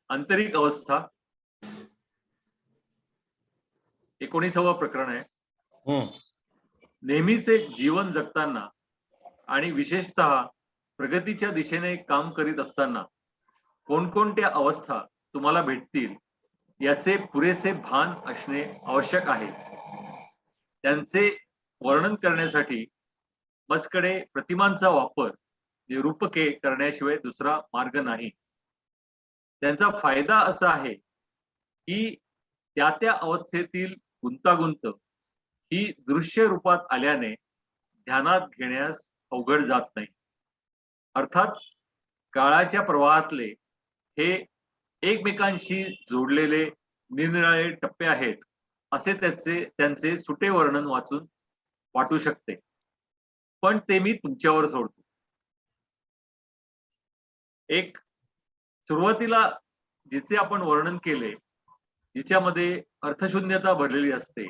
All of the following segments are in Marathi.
आंतरिक अवस्था 19व प्रकरण आहे. नेहमीचे जीवन जगताना आणि विशेषतः प्रगतीच्या दिशेने काम करीत असताना कोणकोणत्या अवस्था तुम्हाला भेटतील याचे पुरेसे भान असणे आवश्यक आहे. त्यांचे वर्णन करण्यासाठी मजकडे प्रतिमांचा वापर निरूपके करण्याशिवाय दुसरा मार्ग नाही. त्यांचा फायदा असा आहे की त्या अवस्थेतील गुंतागुंत ही दृश्य रूपात आल्याने ध्यानात घेण्यास अवघड जात नाही. अर्थात काळाच्या प्रवाहातले हे एकमेकांशी जोडलेले निरनिराळे टप्पे आहेत असे त्यांचे सुटे वर्णन वाचून वाटू शकते, पण ते मी तुमच्यावर सोडतो. एक सुरुवातीला जिचे आपण वर्णन केले, जिच्यामध्ये अर्थशून्यता भरलेली असते,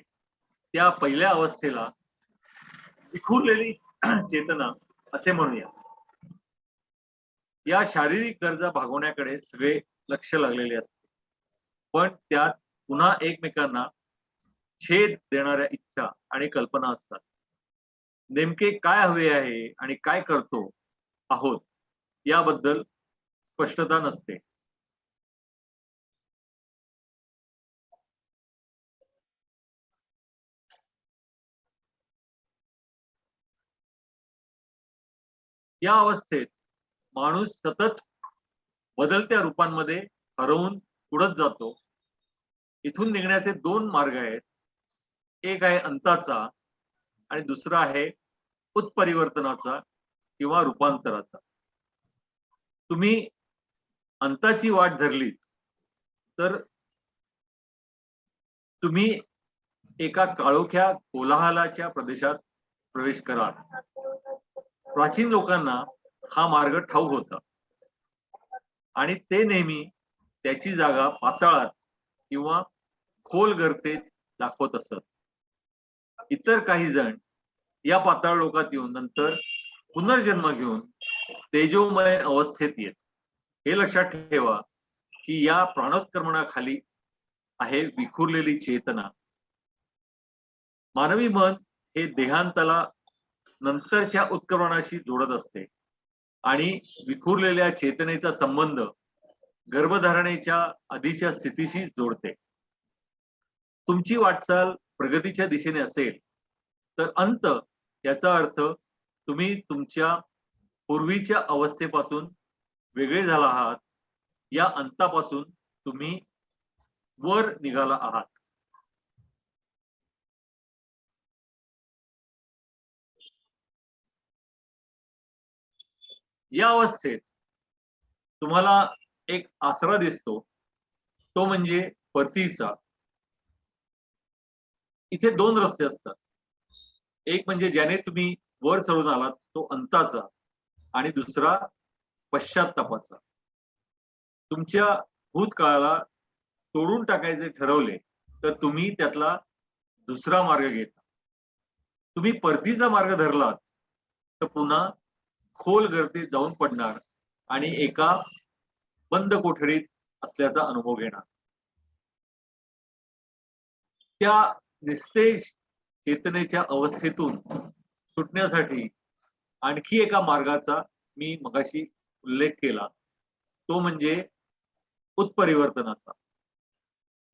त्या पहिल्या अवस्थेला विखुरलेली चेतना असे म्हणूया. या शारीरिक गरजा भागवण्याकडे सगळे लक्ष लागलेले असते, पण त्यात पुन्हा एकमेकांना छेद देणाऱ्या इच्छा आणि कल्पना असतात. नेमके काय हवे आहे आणि काय करतो आहोत याबद्दल स्पष्टता नसते. या अवस्थेत माणूस सतत बदलत्या रूपांमध्ये हरवून उडत जातो. इथून निघण्याचे दोन मार्ग आहेत. एक आहे अंताचा आणि दुसरा आहे उत्परिवर्तनाचा किंवा रूपांतराचा. तुम्ही अंताची वाट धरलीत तर तुम्ही एका काळोख्या कोलाहलाच्या प्रदेशात प्रवेश कराल. प्राचीन लोकांना हा मार्ग ठाऊक होता आणि ते नेहमी त्याची जागा पाताळात किंवा खोल गर्तेत दाखवत असत. इतर काही जण या पाताळ लोकात येऊन नंतर पुनर्जन्म घेऊन तेजोमय अवस्थेत येत. हे लक्षात ठेवा की या प्राणोत्क्रमणाखाली आहे विखुरलेली चेतना. मानवी मन हे देहांताला नंतरच्या उत्क्रमणाशी जोडत असते आणि विखुरलेल्या चेतनेचा संबंध गर्भधारणेच्या आधीच्या स्थितीशी जोडते. तुमची वाटचाल प्रगतीच्या दिशेने असेल तर अंत याचा अर्थ तुम्ही तुमच्या पूर्वीच्या अवस्थेपासून वेगळे झाला आहात. या अंतापासून तुम्ही वर निघाला आहात. या अवस्थेत तुम्हाला एक आसरा दिसतो, तो म्हणजे परतीचा. इथे दोन रस्ते असतात. एक म्हणजे ज्याने तुम्ही वर चढून आलात तो अंताचा आणि दुसरा पश्चात्तापाचा. तुमच्या भूतकाळाला तोडून टाकायचे ठरवले तर तुम्ही त्यातला दुसरा मार्ग घेता. तुम्ही परतीचा मार्ग धरलात तर पुन्हा खोल गर्दीत जाऊन पडणार आणि एका बंद कोठडीत असल्याचा अनुभव घेणार. त्या निस्तेज चेतनेच्या अवस्थेतून सुटण्यासाठी आणखी एका मार्गाचा मी मगाशी उल्लेख केला, तो म्हणजे उत्परिवर्तनाचा.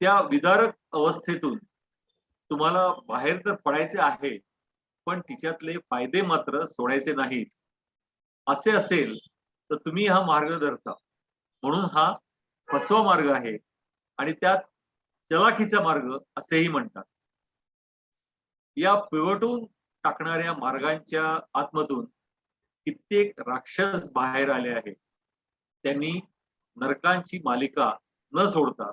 त्या विदारक अवस्थेतून तुम्हाला बाहेर तर पडायचे आहे, पण तिच्यातले फायदे मात्र सोडायचे नाहीत. असे असेल तर तुम्ही हा मार्ग धरता, म्हणून हा फसवा मार्ग आहे आणि त्यात चलाखीचा मार्ग असेही म्हणतात. या पिवटून टाकणाऱ्या मार्गांच्या आतमधून कित्येक राक्षस बाहेर आले आहेत. त्यांनी नरकांची मालिका न सोडता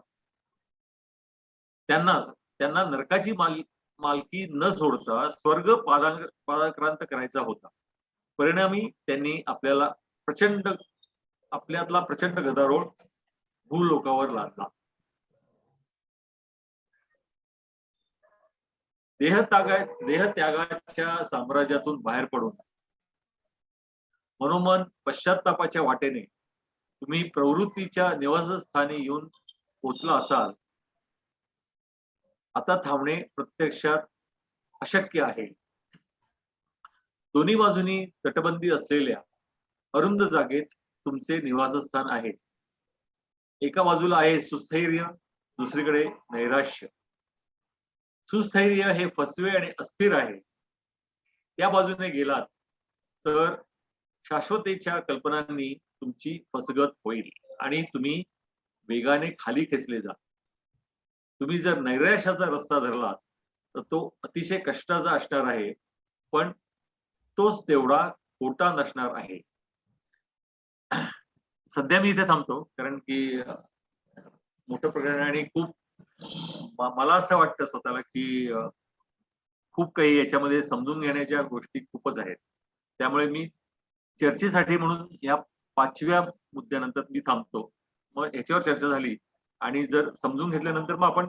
त्यांना नरकाची मालकी न सोडता स्वर्ग पादाक्रांत करायचा होता. परिणामी त्यांनी आपल्यातला प्रचंड गदारोळ भूलोकावर लादला. देहत्यागाच्या साम्राज्यातून बाहेर पडून मनोमन पश्चात्तापाच्या वाटेने तुम्ही प्रवृत्तीच्या निवासस्थानी येऊन पोचला असाल, आता थांबणे प्रत्यक्षात अशक्य आहे. दोन्ही बाजूनी तटबंदी असलेल्या अरुंद जागेत तुमचे निवासस्थान आहे. एका बाजूला आहे सुस्थैर्य, दुसरीकडे नैराश्य. सुस्थैर्य हे फसवे आणि अस्थिर आहे. त्या बाजूने गेलात तर शाश्वतेच्या कल्पनांनी तुमची फसगत होईल आणि तुम्ही वेगाने खाली खेचले जा. तुम्ही जर नैराश्याचा रस्ता धरलात तर तो अतिशय कष्टाचा असणार आहे, पण तोच तेवढा खोटा नसणार आहे. सध्या मी इथे थांबतो, कारण की मोठं प्रकरण आणि खूप मला असं वाटतं स्वतःला की खूप काही याच्यामध्ये समजून घेण्याच्या गोष्टी खूपच आहेत. त्यामुळे मी चर्चेसाठी म्हणून या 5व्या मुद्द्यानंतर मी थांबतो. मग याच्यावर चर्चा झाली आणि जर समजून घेतल्यानंतर मग आपण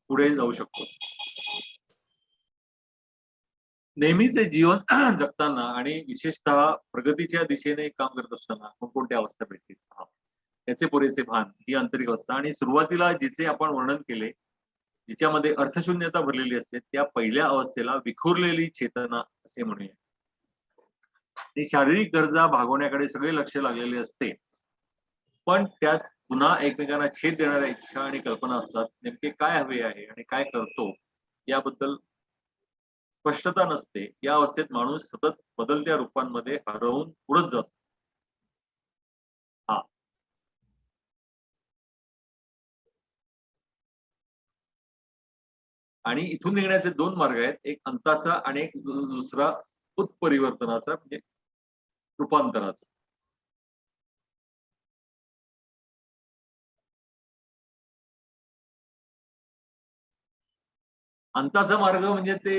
पुढे जाऊ शकतो. नेहमीचे जीवन जगताना आणि विशेषतः प्रगतीच्या दिशेने काम करत असताना कोणकोणत्या अवस्था भेटतील याचे पुरेसे भान ही आंतरिक अवस्था. आणि सुरुवातीला जिचे आपण वर्णन केले, जिच्यामध्ये अर्थशून्यता भरलेली असते, त्या पहिल्या अवस्थेला विखुरलेली चेतना असे म्हणूया. आणि शारीरिक गरजा भागवण्याकडे सगळे लक्ष लागलेले असते, पण त्यात पुन्हा एकमेकांना छेद देणाऱ्या इच्छा आणि कल्पना असतात. नेमके काय हवे आहे आणि काय करतो याबद्दल स्पष्टता नसते. या अवस्थेत माणूस सतत बदलत्या रूपांमध्ये हरवून उडत जातो. हा आणि इथून निघण्याचे 2 मार्ग आहेत. एक अंताचा आणि एक दुसरा उत्परिवर्तनाचा, म्हणजे रूपांतराचा. अंताचा मार्ग म्हणजे ते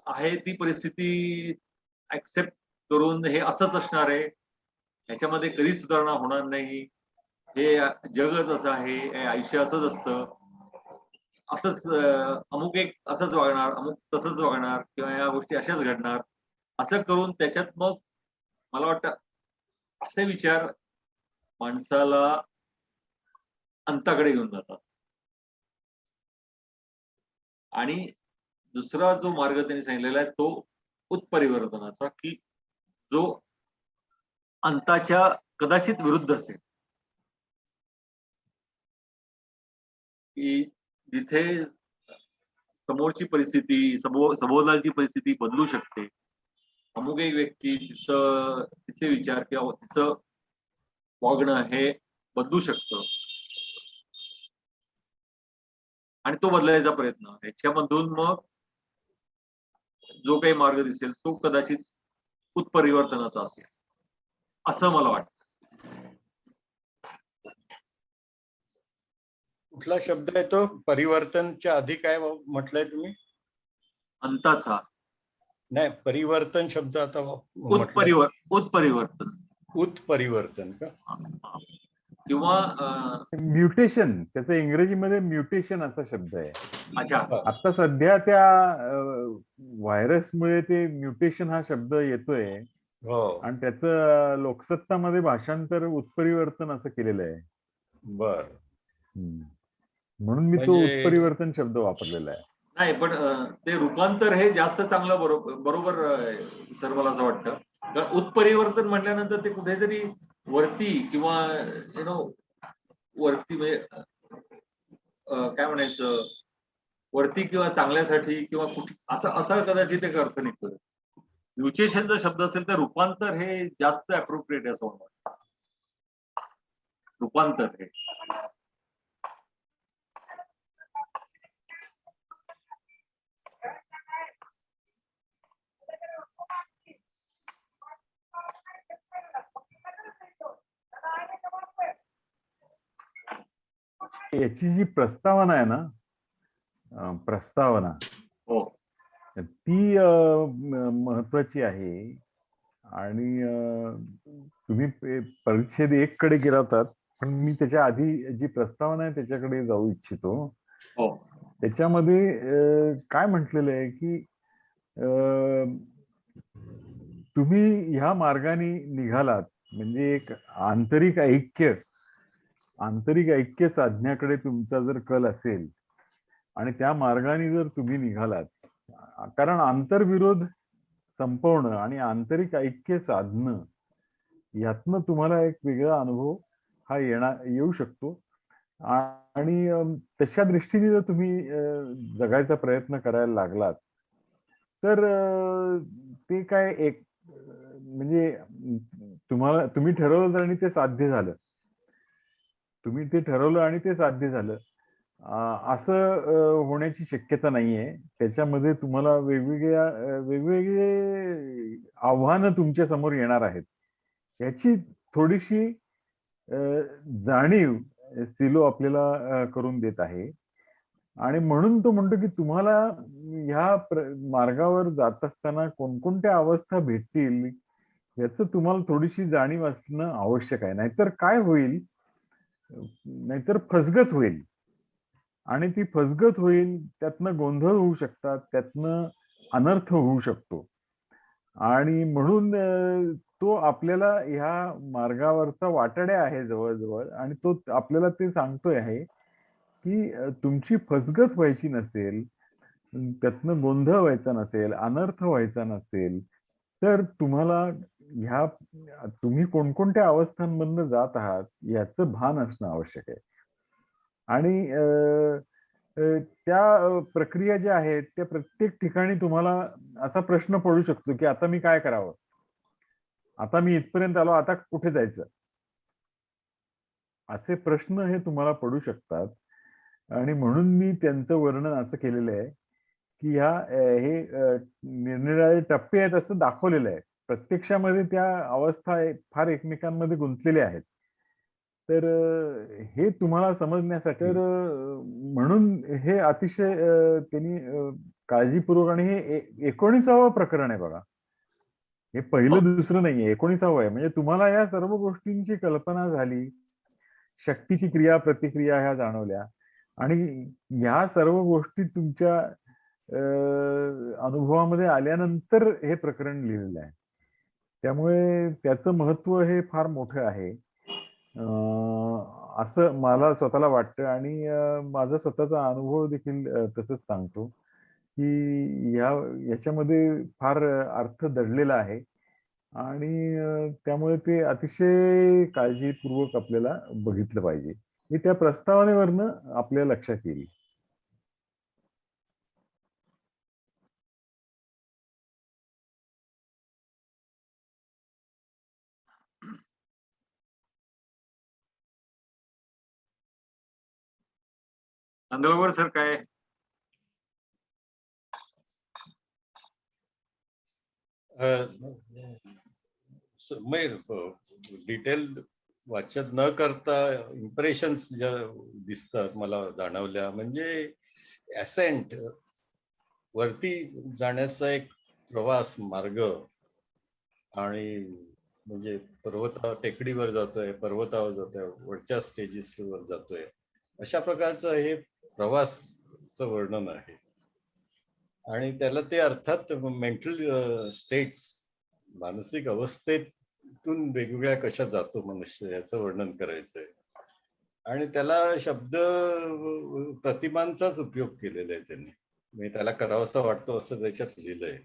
आहे ती परिस्थिती ऍक्सेप्ट करून हे असंच असणार आहे, ह्याच्यामध्ये कधी सुधारणा होणार नाही, हे जगच असं आहे, हे आयुष्य असंच असतं, असंच अमुक एक असंच वागणार, अमुक तसंच वागणार, किंवा या गोष्टी अशाच घडणार, असं करून त्याच्यात मग मला वाटतं असे विचार माणसाला अंताकडे घेऊन जातात. आणि दुसरा जो मार्ग त्यांनी सांगितलेला आहे तो उत्परिवर्तनाचा, की जो अंताच्या कदाचित विरुद्ध असेल, की जिथे समोरची परिस्थिती, सभोवतालची परिस्थिती बदलू शकते. अमुक एक व्यक्ती तिचे विचार किंवा तिचं वागणं हे बदलू शकतं आणि तो बदलायचा प्रयत्न, याच्यामधून मग जो काही मार्ग दिसेल तो कदाचित उत्परिवर्तनाचा असेल, असं मला वाटतं. कुठला शब्द आहे तो? परिवर्तनच्या आधी काय म्हटलंय तुम्ही? अंताचा. नाही, परिवर्तन शब्द आता उत्परिवर्तन. उत्परिवर्तन का? किंवा म्युटेशन, त्याचं इंग्रजीमध्ये म्युटेशन असा शब्द आहे. अच्छा, आता सध्या त्या व्हायरसमुळे ते म्युटेशन हा शब्द येतोय आणि त्याचं लोकसत्तामध्ये भाषांतर उत्परिवर्तन असं केलेलं आहे. बर, म्हणून मी तो उत्परिवर्तन शब्द वापरलेला आहे. नाही, पण ते रूपांतर हे जास्त चांगलं बरोबर सर, मला असं वाटतं. कारण उत्परिवर्तन म्हटल्यानंतर ते कुठेतरी वरती किंवा वरती, म्हणजे काय म्हणायचं, वरती किंवा चांगल्यासाठी किंवा कुठे असा कदाचित एक अर्थ निघतो. म्युटेशनचा शब्द असेल तर रूपांतर हे जास्त अप्रोप्रिएट असं वाटतं. रूपांतर हे याची जी प्रस्तावना आहे ना, प्रस्तावना हो, ती महत्वाची आहे. आणि तुम्ही परिच्छेद 1 कडे गेला होतात, पण मी त्याच्या आधी जी प्रस्तावना आहे त्याच्याकडे जाऊ इच्छितो. हो. त्याच्यामध्ये काय म्हटलेलं आहे की तुम्ही ह्या मार्गाने निघालात, म्हणजे एक आंतरिक ऐक्य साधण्याकडे तुमचा जर कल असेल आणि त्या मार्गाने जर तुम्ही निघालात, कारण आंतरविरोध संपवणं आणि आंतरिक ऐक्य साधणं यातनं तुम्हाला एक वेगळा अनुभव हा येऊ शकतो. आणि तशा दृष्टीने जर तुम्ही जगायचा प्रयत्न करायला लागलात तर ते काय एक म्हणजे तुम्ही ठरवलं आणि ते साध्य झालं. तुम्ही ते ठरवलं आणि ते साध्य झालं असं होण्याची शक्यता नाहीये. त्याच्यामध्ये तुम्हाला वेगवेगळे आव्हानं तुमच्या समोर येणार आहेत. याची थोडीशी जाणीव सिलो आपल्याला करून देत आहे. आणि म्हणून तो म्हणतो की तुम्हाला ह्या मार्गावर जात असताना कोणकोणत्या अवस्था भेटतील याचं तुम्हाला थोडीशी जाणीव असणं आवश्यक आहे. नाहीतर काय होईल, नाहीतर फसगत होईल. आणि ती फसगत होईल, त्यातनं गोंधळ होऊ शकतात, त्यातनं अनर्थ होऊ शकतो. आणि म्हणून तो आपल्याला ह्या मार्गावरचा वाटाड्या आहे जवळजवळ, आणि तो आपल्याला ते सांगतोय आहे की तुमची फसगत व्हायची नसेल, त्यातनं गोंधळ व्हायचा नसेल, अनर्थ व्हायचा नसेल, तर तुम्हाला तुम्ही कोणकोणत्या अवस्थांमधनं जात आहात याचं भान असणं आवश्यक आहे. आणि त्या प्रक्रिया ज्या आहेत त्या प्रत्येक ठिकाणी तुम्हाला असा प्रश्न पडू शकतो की आता मी काय करावं, आता मी इथपर्यंत आलो, आता कुठे जायचं, असे प्रश्न हे तुम्हाला पडू शकतात. आणि म्हणून मी त्यांचं वर्णन असं केलेलं आहे की हे निरनिराळे टप्पे आहेत असं दाखवलेलं आहे. प्रत्यक्षामध्ये त्या अवस्था फार एकमेकांमध्ये गुंतलेल्या आहेत. तर हे तुम्हाला समजण्यासाठी म्हणून हे अतिशय त्यांनी काळजीपूर्वक, आणि हे 19वं प्रकरण आहे बघा. हे पहिलं दुसरं नाहीये, 19वं आहे. म्हणजे तुम्हाला या सर्व गोष्टींची कल्पना झाली, शक्तीची क्रिया प्रतिक्रिया ह्या जाणवल्या, आणि ह्या सर्व गोष्टी तुमच्या अनुभवामध्ये आल्यानंतर हे प्रकरण लिहिलेलं आहे. त्यामुळे त्याचं महत्व हे फार मोठं आहे असं मला स्वतःला वाटतं. आणि माझा स्वतःचा अनुभव देखील तसंच सांगतो की याच्यामध्ये फार अर्थ दडलेला आहे. आणि त्यामुळे ते अतिशय काळजीपूर्वक आपल्याला बघितलं पाहिजे. हे त्या प्रस्तावनेवरनं आपल्या लक्षात येईल. नांदगावकर सर काय? डिटेल वाचन न करता इम्प्रेशन्स ज्या दिसतात मला जाणवल्या, म्हणजे ॲसेंट वरती जाण्याचा एक प्रवास मार्ग, आणि म्हणजे टेकडीवर जातोय, पर्वतावर जातोय, वरच्या स्टेजेसवर जातोय, अशा प्रकारचं हे प्रवासचं वर्णन आहे. आणि त्याला ते अर्थात मेंटल स्टेट्स, मानसिक अवस्थेतून वेगवेगळ्या कशा जातो मनुष्य याचं वर्णन करायचंय. आणि त्याला शब्द प्रतिमांचाच उपयोग केलेला आहे त्यांनी. म्हणजे त्याला करावासा वाटतो असं त्याच्यात लिहिलंय.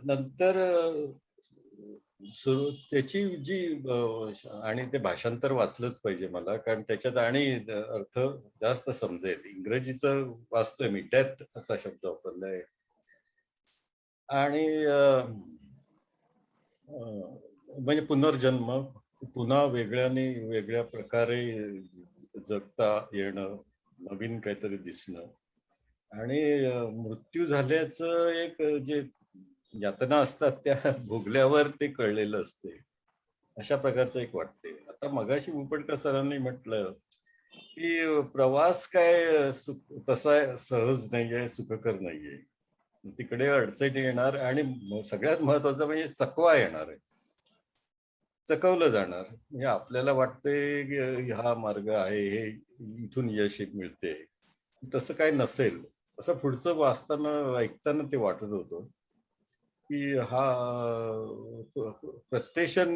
नंतर त्याची जी आणि ते भाषांतर वाचलंच पाहिजे मला, कारण त्याच्यात आणि अर्थ जास्त समजेल. इंग्रजीचं वाचतोय मी, डेथ असा शब्द वापरलाय. आणि म्हणजे पुनर्जन्म, पुन्हा वेगळ्या प्रकारे जगता येणं, नवीन काहीतरी दिसणं, आणि मृत्यू झाल्याचं एक जे यातना असतात त्या भोगल्यावर ते कळलेलं असते, अशा प्रकारचं एक वाटते. आता मगाशी उपटकर सरांनी म्हटलं की प्रवास काय तसा सहज नाहीये, सुखकर नाहीये. तिकडे अडचणी येणार, आणि सगळ्यात महत्वाचं म्हणजे चकवा येणार आहे, चकवलं जाणार. म्हणजे आपल्याला वाटतंय की हा मार्ग आहे, हे इथून यश मिळते, तसं काय नसेल, असं पुढचं वाचताना ऐकताना ते वाटत होतं. की हा फ्रस्ट्रेशन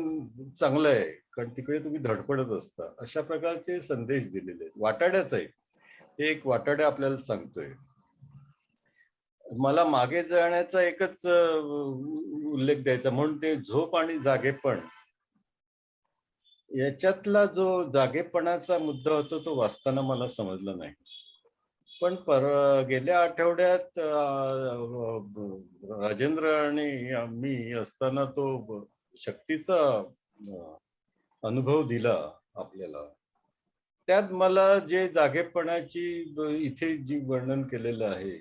चांगलं आहे, कारण तिकडे तुम्ही धडपडत असता, अशा प्रकारचे संदेश दिलेले आहेत. वाटाड्याच आहे, हे एक वाटाड्या आपल्याला सांगतोय. मला मागे जाण्याचा एकच उल्लेख द्यायचा, म्हणून ते झोप आणि जागेपण याच्यातला जो जागेपणाचा मुद्दा होता तो वाचताना मला समजला नाही. पण गेल्या आठवड्यात राजेंद्र आणि मी असताना तो शक्तीचा अनुभव दिला आपल्याला. त्यात मला जे जागेपणाची इथे जी वर्णन केलेलं आहे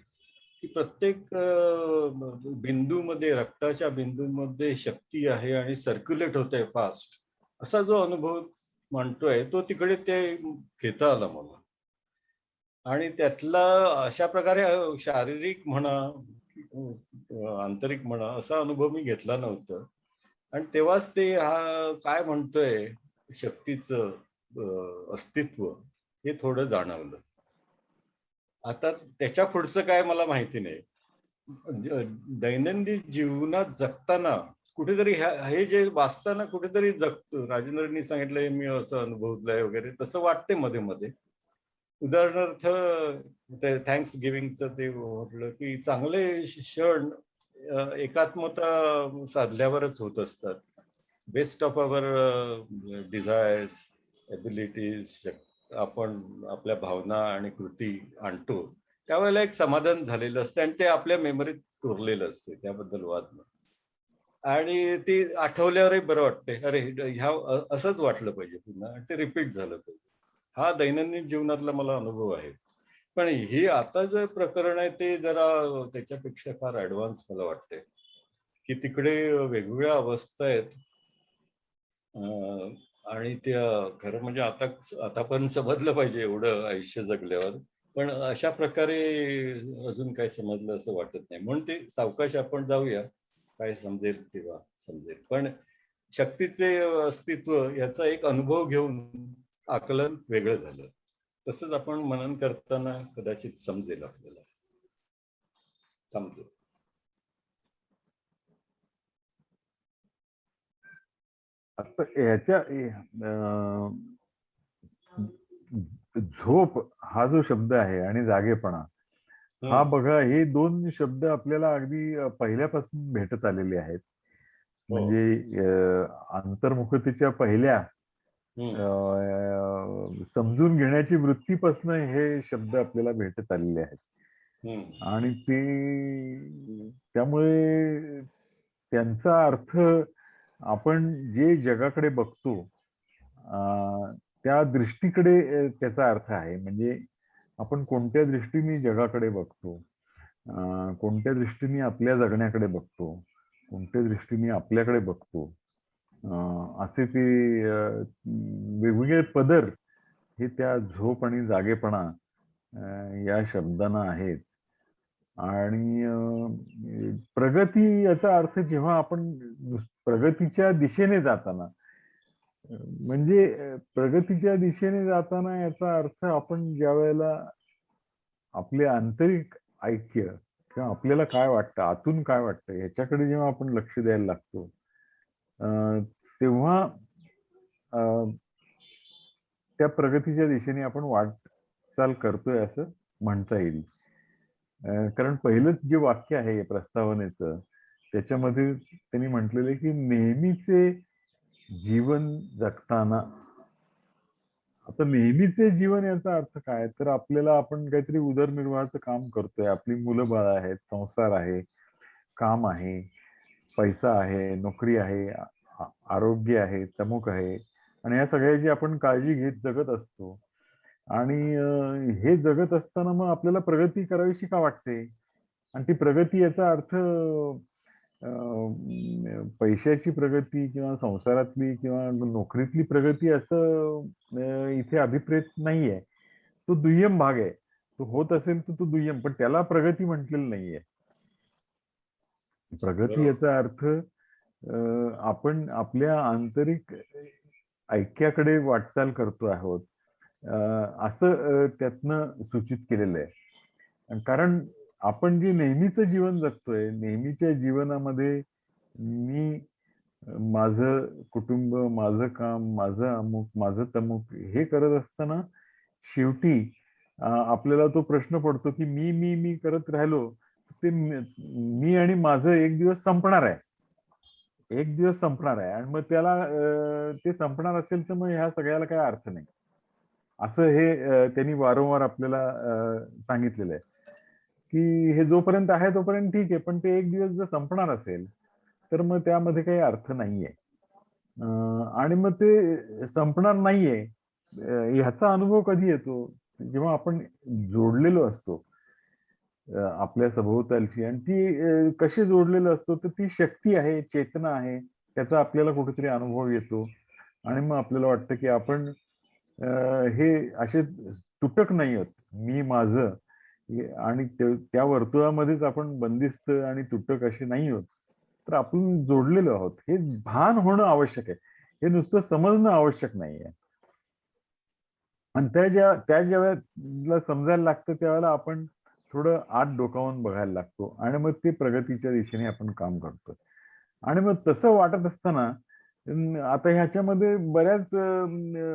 की प्रत्येक बिंदूमध्ये, रक्ताच्या बिंदूमध्ये शक्ती आहे आणि सर्क्युलेट होते फास्ट, असा जो अनुभव म्हणतोय तो तिकडे ते घेता आला मला. आणि त्यातला अशा प्रकारे शारीरिक म्हणा, आंतरिक म्हणा, असा अनुभव मी घेतला नव्हता. आणि तेव्हाच ते हा काय म्हणतोय शक्तीचं अस्तित्व हे थोडं जाणवलं. आता त्याच्या पुढचं काय मला माहिती नाही. दैनंदिन जीवनात जगताना कुठेतरी हे जे वाचताना कुठेतरी जगतो. राजेंद्रनी सांगितलंय मी असं अनुभवलंय वगैरे, तसं वाटते मध्ये मध्ये. उदाहरणार्थ ते थँक्स गिव्हिंगचं ते म्हटलं की चांगले क्षण एकात्मता साधल्यावरच होत असतात. Best of our desires, abilities आपण आपल्या भावना आणि कृती आणतो, त्यावेळेला एक समाधान झालेलं असतं आणि ते आपल्या मेमरीत कोरलेलं असते, त्याबद्दल वाद नाही. आणि ती आठवल्यावरही बरं वाटते, अरे ह्या असंच वाटलं पाहिजे पुन्हा, ते रिपीट झालं पाहिजे. हा दैनंदिन जीवनातला मला अनुभव आहे. पण हे आता जे प्रकरण आहे ते जरा त्याच्यापेक्षा फार ऍडव्हान्स मला वाटते, की तिकडे वेगवेगळ्या अवस्था आहेत. आणि त्या खरं म्हणजे आता पण समजलं पाहिजे एवढं आयुष्य जगल्यावर, पण अशा प्रकारे अजून काय समजलं असं वाटत नाही. म्हणून ते सावकाश आपण जाऊया, काय समजेल तेव्हा समजेल. पण शक्तीचे अस्तित्व याचा एक अनुभव घेऊन आकलन वेगळं झालं. तसंच आपण मनन करताना कदाचित समजेल आपल्याला. थांबतो. आता याच्या झोप हा जो शब्द आहे आणि जागेपणा हा बघा, हे दोन शब्द आपल्याला अगदी पहिल्यापासून भेटत आलेले आहेत. म्हणजे अंतर्मुखतेच्या पहिल्या समजून घेण्याची वृत्तीपासून हे शब्द आपल्याला भेटत आलेले आहेत. आणि त्यामुळे त्यांचा अर्थ आपण जे जगाकडे बघतो त्या दृष्टीकडे त्याचा अर्थ आहे. म्हणजे आपण कोणत्या दृष्टीने जगाकडे बघतो, कोणत्या दृष्टीने आपल्या जगण्याकडे बघतो, कोणत्या दृष्टीने आपल्याकडे बघतो, असे ते वेगवेगळे पदर हे त्या झोप आणि जागेपणा या शब्दांना आहेत. आणि प्रगती याचा अर्थ जेव्हा आपण प्रगतीच्या दिशेने जाताना, म्हणजे प्रगतीच्या दिशेने जाताना याचा अर्थ आपण ज्या वेळेला आपले आंतरिक ऐक्य किंवा आपल्याला काय वाटतं, आतून काय वाटतं ह्याच्याकडे जेव्हा आपण लक्ष द्यायला लागतो, तेव्हा त्या प्रगतीच्या दिशेने आपण वाटचाल करतोय असं म्हणता येईल. कारण पहिलंच जे वाक्य आहे प्रस्तावनेचं, त्याच्यामध्ये त्यांनी म्हटलेलं की नेहमीचे जीवन जगताना. आता नेहमीचे जीवन याचा अर्थ काय, तर आपल्याला आपण काहीतरी उदरनिर्वाहाचं काम करतोय, आपली मुलं बाळ आहेत, संसार आहे, काम आहे, पैसा आहे, नोकरी आहे, आरोग्य आहे, तमुक आहे, आणि या सगळ्याची आपण काळजी घेत जगत असतो. आणि हे जगत असताना मग आपल्याला प्रगती करावीशी का वाटते, आणि ती प्रगती याचा अर्थ पैशाची प्रगती किंवा संसारातली किंवा नोकरीतली प्रगती असं इथे अभिप्रेत नाहीये. तो दुय्यम भाग आहे. तो होत असेल तर तो दुय्यम, पण त्याला प्रगती म्हटलेलं नाहीये. प्रगती याचा अर्थ आपण आपल्या आंतरिक ऐक्याकडे वाटचाल करतो आहोत, असं त्यातनं सूचित केलेलं आहे. कारण आपण जे नेहमीचं जीवन जगतोय, नेहमीच्या जीवनामध्ये मी माझं कुटुंब, माझं काम, माझं अमुक, माझं तमुक हे करत असताना शेवटी आपल्याला तो प्रश्न पडतो की मी करत राहिलो, ते मी आणि माझं एक दिवस संपणार आहे. एक दिवस संपणार आहे आणि मग त्याला ते संपणार असेल तर मग ह्या सगळ्याला काही अर्थ नाही. असं हे त्यांनी वारंवार आपल्याला सांगितलेलं आहे, की हे जोपर्यंत आहे तोपर्यंत ठीक आहे, पण ते एक दिवस जर संपणार असेल, तर मग त्यामध्ये काही अर्थ नाहीये. आणि मग ते संपणार नाहीये ह्याचा अनुभव कधी येतो? जेव्हा आपण जोडलेलो असतो आपल्या सभोवतालची आणि ती कशी जोडलेलो असतो, तर ती शक्ती आहे, चेतना आहे, त्याचा आपल्याला कुठेतरी अनुभव येतो आणि मग आपल्याला वाटतं की आपण हे असे तुटक नाही आहोत. मी माझं आणि त्या वर्तुळामध्येच आपण बंदिस्त आणि तुटक असे नाही आहोत. तर आपण जोडलेलो आहोत. हे भान होणं आवश्यक आहे. हे नुसतं समजणं आवश्यक नाहीये. आणि त्या ज्या वेळेला समजायला लागतं त्यावेळेला आपण थोडं आत डोकावून बघायला लागतो आणि मग ते प्रगतीच्या दिशेने आपण काम करतो. आणि मग तसं वाटत असताना आता ह्याच्यामध्ये बऱ्याच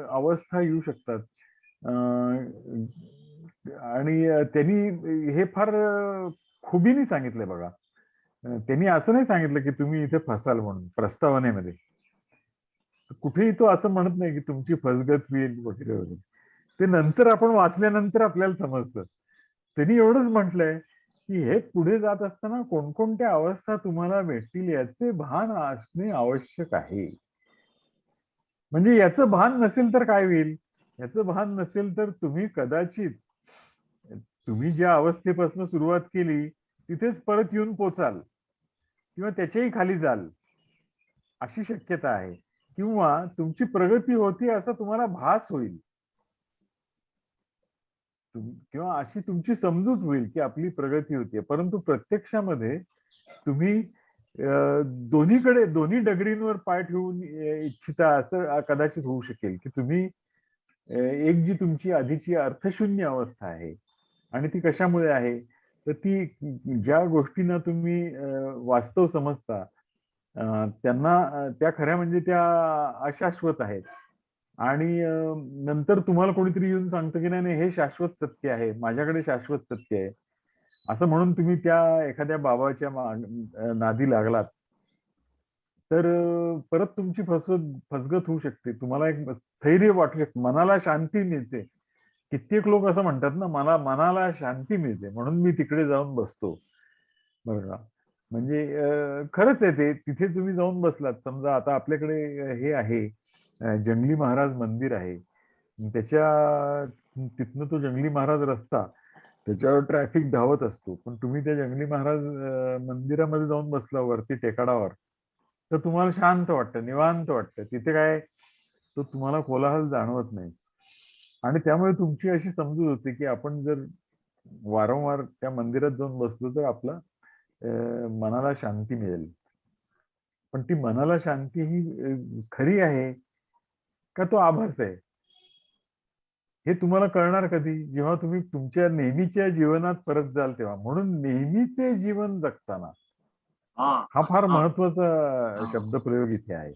अवस्था येऊ शकतात. आणि त्यांनी हे फार खुबीने सांगितलंय बघा. त्यांनी असं नाही सांगितलं की तुम्ही इथे फसाल म्हणून प्रस्तावनेमध्ये. कुठेही तो असं म्हणत नाही की तुमची फसगत होईल वगैरे वगैरे. ते नंतर आपण वाचल्यानंतर आपल्याला समजतं. त्यांनी एवढंच म्हटलंय की हे पुढे जात असताना कोणकोणत्या अवस्था तुम्हाला भेटतील याचे भान असणे आवश्यक आहे. म्हणजे याचं भान नसेल तर काय होईल? याचं भान नसेल तर तुम्ही कदाचित तुम्ही ज्या अवस्थेपासून सुरुवात केली तिथेच परत येऊन पोचाल किंवा त्याच्याही खाली जाल अशी शक्यता आहे. किंवा तुमची प्रगती होती असा तुम्हाला भास होईल. किंवा अशी तुमची समजूत होईल की आपली प्रगती होतीये. परंतु प्रत्यक्षामध्ये तुम्ही दोन्ही डगरींवर पाय ठेवून इच्छिता असं कदाचित होऊ शकेल की तुम्ही एक जी तुमची आधीची अर्थशून्य अवस्था आहे आणि ती कशामुळे आहे तर ती ज्या गोष्टींना तुम्ही वास्तव समजता त्यांना त्या खऱ्या म्हणजे त्या अशाश्वत आहेत आणि नंतर तुम्हाला कोणीतरी येऊन सांगतं की नाही नाही हे शाश्वत सत्य आहे, माझ्याकडे शाश्वत सत्य आहे असं म्हणून तुम्ही त्या एखाद्या बाबाच्या नादी लागलात तर परत तुमची फसगत होऊ शकते. तुम्हाला एक स्थैर्य वाटू शकते, मनाला शांती मिळते. कित्येक लोक असं म्हणतात ना, मला मनाला शांती मिळते म्हणून मी तिकडे जाऊन बसतो. बरं का? म्हणजे खरंच आहे ते. तिथे तुम्ही जाऊन बसलात समजा आता आपल्याकडे हे आहे जंगली महाराज मंदिर आहे. त्याच्या तिथनं तो जंगली महाराज रस्ता त्याच्यावर ट्रॅफिक धावत असतो. पण तुम्ही त्या जंगली महाराज मंदिरामध्ये जाऊन बसला वरती टेकाडावर तर तुम्हाला शांत वाटतं, निवांत वाटतं. तिथे काय तो तुम्हाला कोलाहल जाणवत नाही. आणि त्यामुळे तुमची अशी समजूत होते की आपण जर वारंवार त्या मंदिरात जाऊन बसलो तर आपला मनाला शांती मिळेल. पण ती मनाला शांती ही खरी आहे का तो आभास आहे? हे तुम्हाला कळणार कधी? जेव्हा तुम्ही तुमच्या नेहमीच्या जीवनात परत जाल तेव्हा. म्हणून नेहमीचे जीवन जगताना हा फार महत्वाचा शब्दप्रयोग इथे आहे.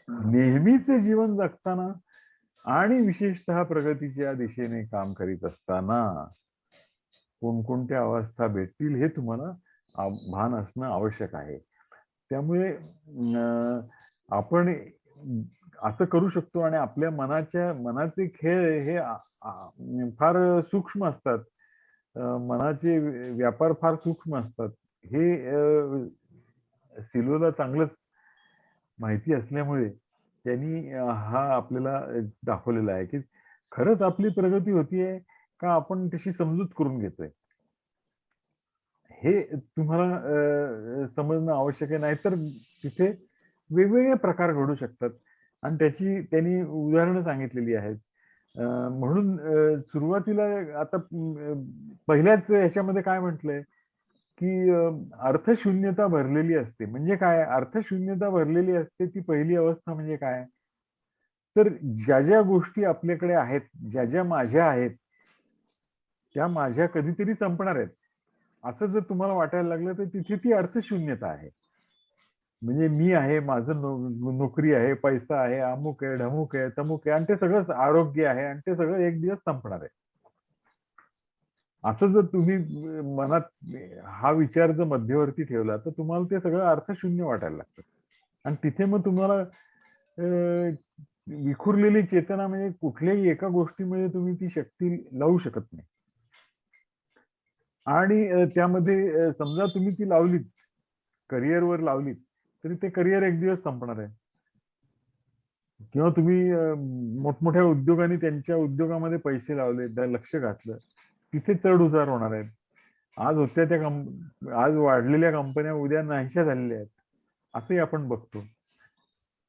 नेहमीचे जीवन जगताना आणि विशेषतः प्रगतीच्या दिशेने काम करीत असताना कोणकोणत्या अवस्था भेटतील हे तुम्हाला भान असणं आवश्यक आहे. त्यामुळे आपण असं करू शकतो आणि आपल्या मनाचे खेळ हे फार सूक्ष्म असतात. मनाचे व्यापार फार सूक्ष्म असतात. हे सिलोला चांगलंच माहिती असल्यामुळे त्यांनी हा आपल्याला दाखवलेला आहे की खरंच आपली प्रगती होतीये का आपण तशी समजूत करून घेतोय. हे तुम्हाला समजणं आवश्यक आहे. नाहीतर तिथे वेगवेगळे प्रकार घडू शकतात आणि त्यांनी उदाहरणं सांगितलेली आहेत. म्हणून सुरुवातीला आता पहिल्याच ह्याच्यामध्ये काय म्हटलंय की अर्थशून्यता भरलेली असते. म्हणजे काय? अर्थशून्यता भरलेली असते ती पहिली अवस्था म्हणजे काय? तर ज्या गोष्टी आपल्याकडे आहेत, ज्या माझ्या आहेत, त्या माझ्या कधीतरी संपणार आहेत. असं जर तुम्हाला वाटायला लागलं तर तिथे ती अर्थशून्यता आहे. म्हणजे मी आहे, माझं नोकरी आहे, पैसा आहे, अमुक आहे, ढमुक आहे, तमुक आहे, आणि ते सगळं आरोग्य आहे, आणि ते सगळं एक दिवस संपणार आहे. असं जर तुम्ही मनात हा विचार जर मध्यवर्ती ठेवला तर तुम्हाला ते सगळं अर्थशून्य वाटायला लागतं. आणि तिथे मग तुम्हाला विखुरलेली चेतना, म्हणजे कुठल्याही एका गोष्टीमध्ये तुम्ही ती शक्ती लावू शकत नाही. आणि त्यामध्ये समजा तुम्ही ती लावलीत, करिअरवर लावलीत, तरी ते करिअर एक दिवस संपणार आहे. किंवा तुम्ही मोठमोठ्या उद्योगांनी त्यांच्या उद्योगामध्ये पैसे लावले, लक्ष घातलं, तिथे चढ उतार होणार आहेत. आज होत्या त्या आज वाढलेल्या कंपन्या उद्या नाहीशा झालेल्या आहेत, असंही आपण बघतो.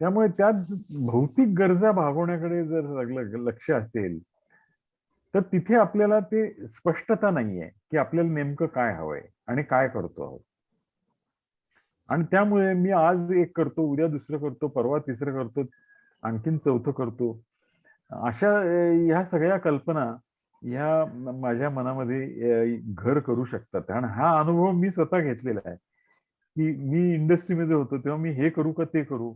त्यामुळे त्यात भौतिक गरजा भागवण्याकडे जर लक्ष असेल तर तिथे आपल्याला ते स्पष्टता नाहीये की आपल्याला नेमकं काय हवंय आणि काय करतो आहोत. आणि त्यामुळे मी आज एक करतो, उद्या दुसरं करतो, परवा तिसरं करतो, आणखीन चौथं करतो. अशा ह्या सगळ्या कल्पना ह्या माझ्या मनामध्ये घर करू शकतात. आणि हा अनुभव मी स्वतः घेतलेला आहे की मी इंडस्ट्रीमध्ये होतो तेव्हा मी हे करू का ते करू,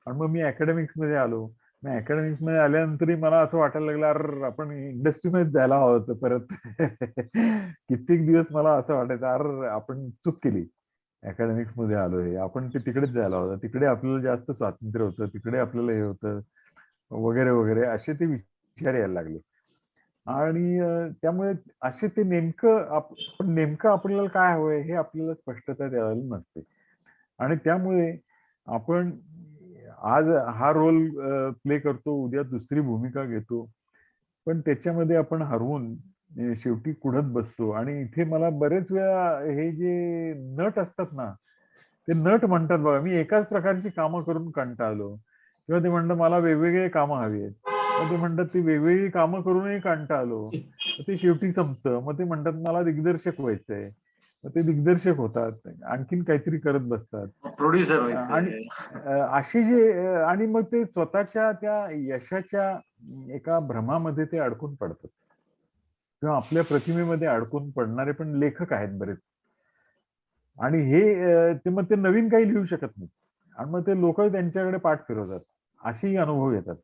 आणि मग मी अकॅडमिक्स मध्ये आलो. मग अकॅडमिक्स मध्ये आल्यानंतरही मला असं वाटायला लागलं, अरे आपण इंडस्ट्रीमध्ये जायला हवं होतं परत. कित्येक दिवस मला असं वाटायचं, अरे आपण चूक केली, अकॅडमिक्स मध्ये आलोय, आपण ते तिकडेच जायला होतं, तिकडे आपल्याला जास्त स्वातंत्र्य होतं, तिकडे आपल्याला हे होतं वगैरे वगैरे, असे ते विचार यायला लागले. आणि त्यामुळे असे ते नेमकं आपल्याला काय हवंय हे आपल्याला स्पष्टता द्यायला नसते. आणि त्यामुळे आपण आज हा रोल प्ले करतो, उद्या दुसरी भूमिका घेतो, पण त्याच्यामध्ये आपण हरवून शेवटी कुढत बसतो. आणि इथे मला बरेच वेळा हे जे नट असतात ना, ते नट म्हणतात बघा, मी एकाच प्रकारची कामं करून कंटाळलो, किंवा ते म्हणतात मला वेगवेगळे कामं हवी आहेत. मग ते म्हणतात ती वेगवेगळी कामं करूनही कंटाळलो, मग ते शेवटी संपतं. मग ते म्हणतात मला दिग्दर्शक व्हायचंय, मग ते दिग्दर्शक होतात, आणखीन काहीतरी करत बसतात. प्रोड्युसर आणि व्हायचंय. अशी जे आणि मग ते स्वतःच्या त्या यशाच्या एका भ्रमामध्ये ते अडकून पडतात, किंवा आपल्या प्रतिमेमध्ये अडकून पडणारे पण लेखक आहेत बरेच. आणि हे ते मग ते नवीन काही लिहू शकत नाही, आणि मग ते लोक त्यांच्याकडे पाठ फिरवतात, असेही अनुभव येतात.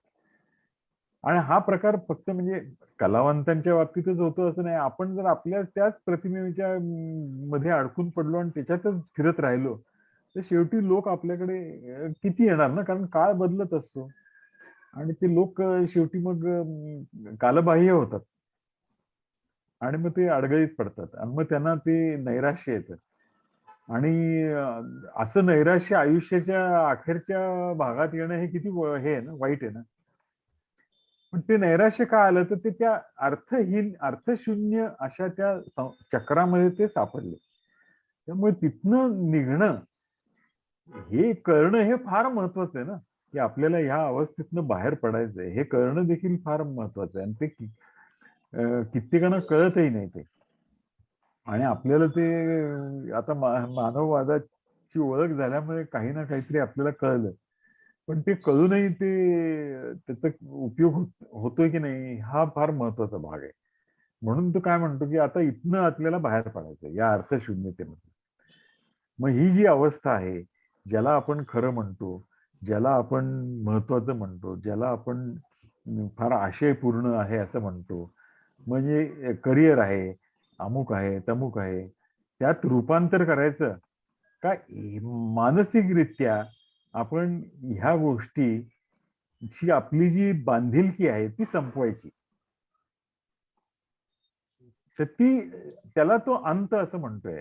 आणि हा प्रकार फक्त म्हणजे कलावंतांच्या बाबतीतच होतो असं नाही. आपण जर आपल्या त्याच प्रतिमेच्या मध्ये अडकून पडलो आणि त्याच्यातच फिरत राहिलो तर शेवटी लोक आपल्याकडे किती येणार ना, कारण काळ बदलत असतो. आणि ते लोक शेवटी मग कालबाह्य होतात, आणि मग ते अडगळीत पडतात, आणि मग त्यांना ते नैराश्य येतं. आणि असं नैराश्य आयुष्याच्या अखेरच्या भागात येणं हे किती हे आहे ना, वाईट आहे ना. पण ते नैराश्य का आलं, तर ते त्या अर्थहीन अर्थशून्य अशा त्या चक्रामध्ये ते सापडले. त्यामुळे तिथनं निघणं, हे कळणं हे फार महत्वाचं आहे ना, की आपल्याला ह्या अवस्थेतनं बाहेर पडायचंय, हे कळणं देखील फार महत्वाचं आहे. आणि ते कित्येकांना कळतही नाही ते. आणि आपल्याला ते आता मानववादाची ओळख झाल्यामुळे काही ना काहीतरी आपल्याला कळलं, पण ते कळूनही ते त्याचा उपयोग होतोय की नाही हा फार महत्वाचा भाग आहे. म्हणून तो काय म्हणतो की आता इथनं आपल्याला बाहेर पडायचं या अर्थशून्यतेमध्ये. मग ही जी अवस्था आहे, ज्याला आपण खरं म्हणतो, ज्याला आपण महत्वाचं म्हणतो, ज्याला आपण फार आशयपूर्ण आहे असं म्हणतो, म्हणजे करिअर आहे, अमुक आहे, तमुक आहे, त्यात रूपांतर करायचं का मानसिकरित्या आपण ह्या गोष्टीची आपली जी बांधिलकी आहे ती संपवायची. तर त्याला तो अंत असं म्हणतोय,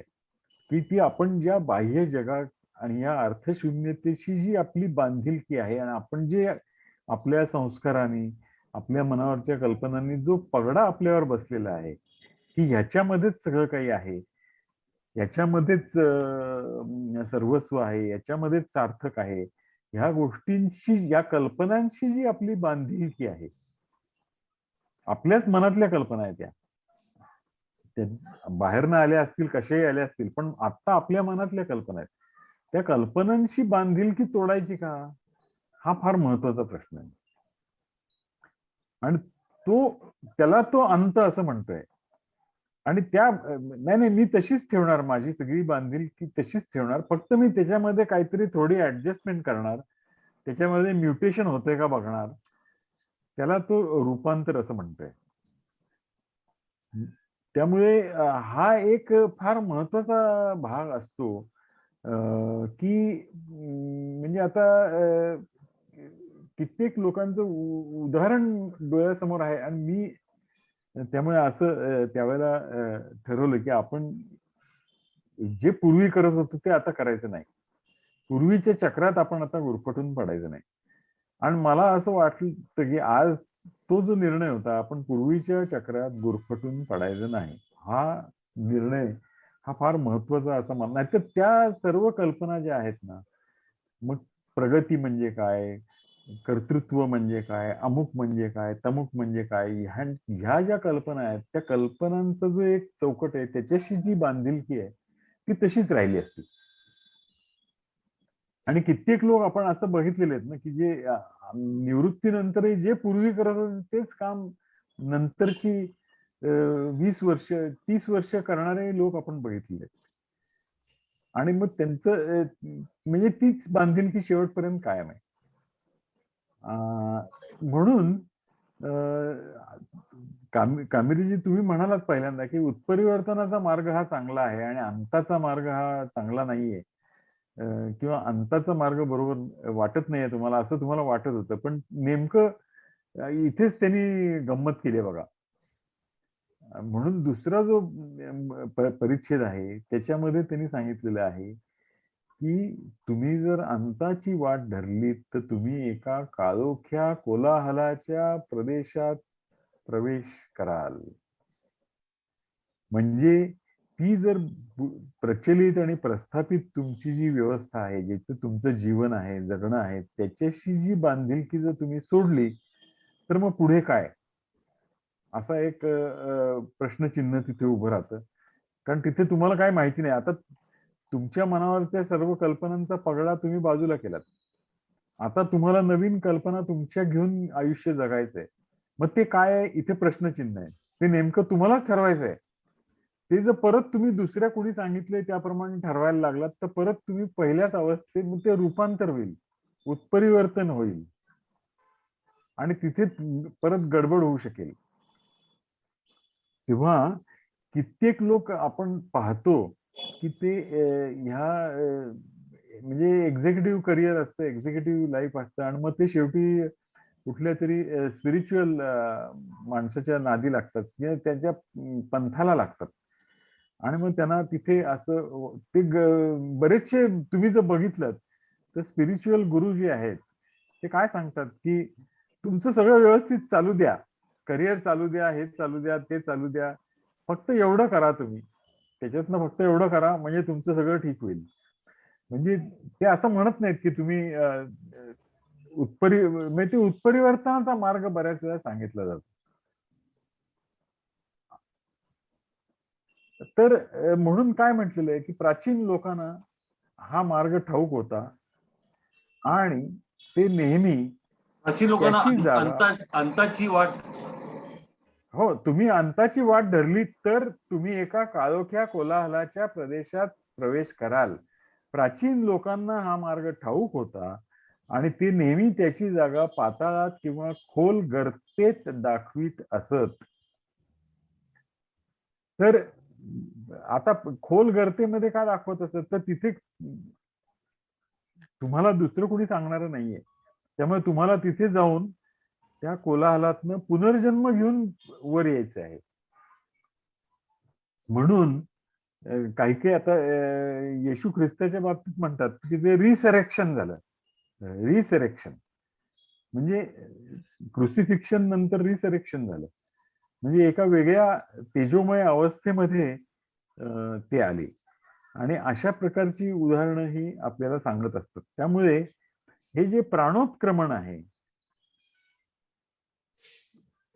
की ती आपण ज्या बाह्य जगात आणि या अर्थशून्यतेशी जी आपली बांधिलकी आहे, आणि आपण जे आपल्या संस्कारांनी, आपल्या मनावरच्या कल्पनांनी जो पगडा आपल्यावर बसलेला आहे, की ह्याच्यामध्येच सगळं काही आहे, याच्यामध्येच सर्वस्व आहे, याच्यामध्येच सार्थक आहे, ह्या गोष्टींशी, या कल्पनांशी जी आपली बांधिलकी आहे, आपल्याच मनातल्या कल्पना आहेत त्या बाहेरनं आल्या असतील, कशाही आल्या असतील, पण आता आपल्या मनातल्या कल्पना आहेत. त्या कल्पनांशी बांधिलकी तोडायची का, हा फार महत्वाचा प्रश्न आहे. आणि त्याला तो अंत असं म्हणतोय. आणि त्या नाही नाही, मी तशीच ठेवणार, माझी सगळी बांधिलकी तशीच ठेवणार, फक्त मी त्याच्यामध्ये काहीतरी थोडी ऍडजस्टमेंट करणार, त्याच्यामध्ये म्युटेशन होतंय का बघणार. त्याला तो रूपांतर असं म्हणतोय. त्यामुळे हा एक फार महत्वाचा भाग असतो, की म्हणजे आता कित्येक लोकांचं उदाहरण डोळ्यासमोर आहे, आणि मी त्यामुळे असं त्यावेळेला ठरवलं की आपण जे पूर्वी करत होतो ते आता करायचं नाही. पूर्वीच्या चक्रात आपण आता गुरफटून पडायचं नाही. आणि मला असं वाटलं की आज तो जो निर्णय होता, आपण पूर्वीच्या चक्रात गुरफटून पडायचं नाही, हा निर्णय हा फार महत्वाचा असं मला. नाहीतर त्या सर्व कल्पना ज्या आहेत ना, मग प्रगती म्हणजे काय, कर्तृत्व म्हणजे काय, अमुक म्हणजे काय, तमुक म्हणजे काय, ह्या ज्या कल्पना आहेत, त्या कल्पनांचा जो एक चौकट आहे, त्याच्याशी जी बांधिलकी आहे ती तशीच राहिली असती. आणि कित्येक लोक आपण असं बघितलेले आहेत ना, की जे निवृत्तीनंतरही जे पूर्वी करत होते तेच काम नंतरची 20 वर्ष 30 वर्ष करणारे लोक आपण बघितलेले आहेत. आणि मग त्यांचं म्हणजे तीच बांधिलकी शेवटपर्यंत कायम आहे. म्हणून कामिरीजी, तुम्ही म्हणालात पहिल्यांदा की उत्परिवर्तनाचा मार्ग हा चांगला आहे आणि अंताचा मार्ग हा चांगला नाहीये, किंवा अंताचा मार्ग बरोबर वाटत नाहीये तुम्हाला, असं तुम्हाला वाटत होतं. पण नेमकं इथेच त्यांनी गंमत केली आहे बघा. म्हणून दुसरा जो परिच्छेद आहे त्याच्यामध्ये त्यांनी सांगितलेलं आहे की तुम्ही जर अंताची वाट धरलीत तर तुम्ही एका काळोख्या कोलाहलाच्या प्रदेशात प्रवेश कराल. म्हणजे ती जर प्रचलित आणि प्रस्थापित तुमची जी व्यवस्था आहे, ज्याचं तुमचं जीवन आहे, जगणं आहे, त्याच्याशी जी बांधिलकी जर तुम्ही सोडली तर मग पुढे काय, असा एक प्रश्नचिन्ह तिथे उभं राहतं. कारण तिथे तुम्हाला काय माहिती नाही. आता तुमच्या मनावरच्या सर्व कल्पनांचा पगडा तुम्ही बाजूला केलात. आता तुम्हाला नवीन कल्पना तुमच्या घेऊन आयुष्य जगायचंय. मग ते काय आहे, इथे प्रश्नचिन्ह आहे. ते नेमकं तुम्हालाच ठरवायचंय. ते जर परत तुम्ही दुसऱ्या कोणी सांगितलंय त्याप्रमाणे ठरवायला लागलात तर परत तुम्ही पहिल्याच अवस्थेत, मग ते रूपांतर होईल, उत्परिवर्तन होईल आणि तिथे परत गडबड होऊ शकेल. तेव्हा कित्येक लोक आपण पाहतो की ते म्हणजे एक्झिक्युटिव्ह करिअर असतं, एक्झिक्युटिव्ह लाईफ असतं, आणि मग ते शेवटी कुठल्या तरी स्पिरिच्युअल माणसाच्या नादी लागतात किंवा त्यांच्या पंथाला लागतात. आणि मग त्यांना तिथे असं ते बरेचसे तुम्ही जर बघितलं तर स्पिरिच्युअल गुरु जे आहेत ते काय सांगतात की तुमचं सगळं व्यवस्थित चालू द्या, करिअर चालू द्या, हे चालू द्या, ते चालू द्या, फक्त एवढं करा, तुम्ही त्याच्यातनं फक्त एवढं करा म्हणजे तुमचं सगळं ठीक होईल. म्हणजे ते असं म्हणत नाहीत की तुम्ही म्हणजे ते उत्परिवर्तनाचा मार्ग बऱ्याच वेळा सांगितला जातो. तर म्हणून काय म्हटलेलं आहे की प्राचीन लोकांना हा मार्ग ठाऊक होता आणि ते नेहमी प्राचीन लोकांना त्याची जागा, अंताची वाट. हो, तुम्ही अंताची वाट धरली तर तुम्ही एका काळोख्या कोलाहलाच्या प्रदेशात प्रवेश कराल. प्राचीन लोकांना हा मार्ग ठाऊक होता आणि ते नेहमी त्याची जागा पाताळात किंवा खोल गर्तेत दाखवित असत. तर आता खोल गर्तेमध्ये काय दाखवत असत तर तिथे तुम्हाला दुसरं कोणी सांगणार नाहीये. त्यामुळे तुम्हाला तिथे जाऊन त्या कोलाहलातनं पुनर्जन्म घेऊन वर यायचं आहे. म्हणून काही काही आता येशू ख्रिस्ताच्या बाबतीत म्हणतात की ते रिसरेक्शन झालं. रिसरेक्शन म्हणजे क्रुसिफिक्शन नंतर रिसरेक्शन झालं, म्हणजे एका वेगळ्या तेजोमय अवस्थेमध्ये ते आले. आणि अशा प्रकारची उदाहरणं ही आपल्याला सांगत असतात. त्यामुळे हे जे प्राणोत्क्रमण आहे,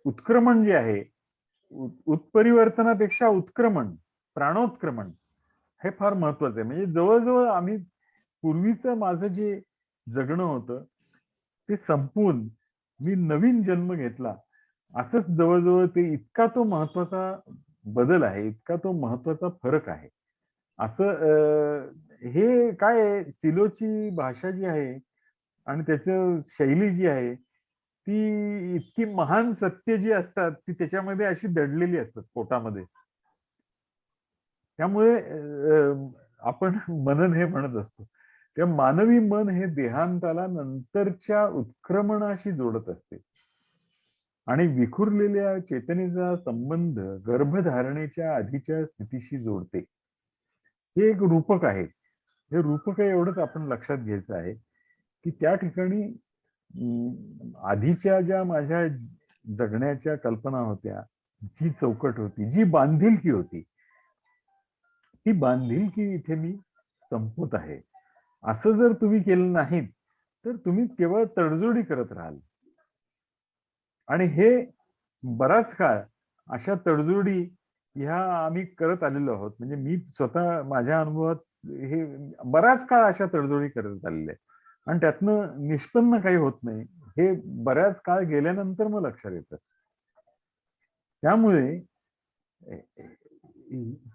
उत्क्रमण जे आहे, उत्परिवर्तनापेक्षा उत्क्रमण, प्राणोत्क्रमण हे फार महत्वाचं आहे. म्हणजे जवळजवळ आम्ही पूर्वीचं माझं जे जगणं होतं ते संपवून मी नवीन जन्म घेतला, असंच जवळजवळ ते इतका तो महत्वाचा बदल आहे, इतका तो महत्वाचा फरक आहे. असं हे काय आहे, सिलोची भाषा जी आहे आणि त्याचं शैली जी आहे, ती इतकी महान सत्य जी असतात, ती त्याच्यामध्ये अशी दडलेली असतात पोटामध्ये. त्यामुळे आपण मनन हे म्हणत असतो. त्या मानवी मन हे देहांताला नंतरच्या उत्क्रमणाशी जोडत असते आणि विखुरलेल्या चेतनेचा संबंध गर्भधारणेच्या आधीच्या स्थितीशी जोडते. हे एक रूपक आहे. हे रूपक आहे एवढंच आपण लक्षात घ्यायचं आहे, की त्या ठिकाणी आधीच्या ज्या माझ्या जगण्याच्या कल्पना होत्या, जी चौकट होती, जी बांधिलकी होती, ती बांधिलकी इथे मी संपवत आहे. असं जर तुम्ही केलं नाहीत, तर तुम्ही केवळ तडजोडी करत राहाल. आणि हे बराच काळ अशा तडजोडी ह्या आम्ही करत आलेलो आहोत. म्हणजे मी स्वतः माझ्या अनुभवात हे बराच काळ अशा तडजोडी करत आलेले आहे आणि त्यातनं निष्पन्न काही होत नाही. हे बऱ्याच काळ गेल्यानंतर मग लक्षात येतं. त्यामुळे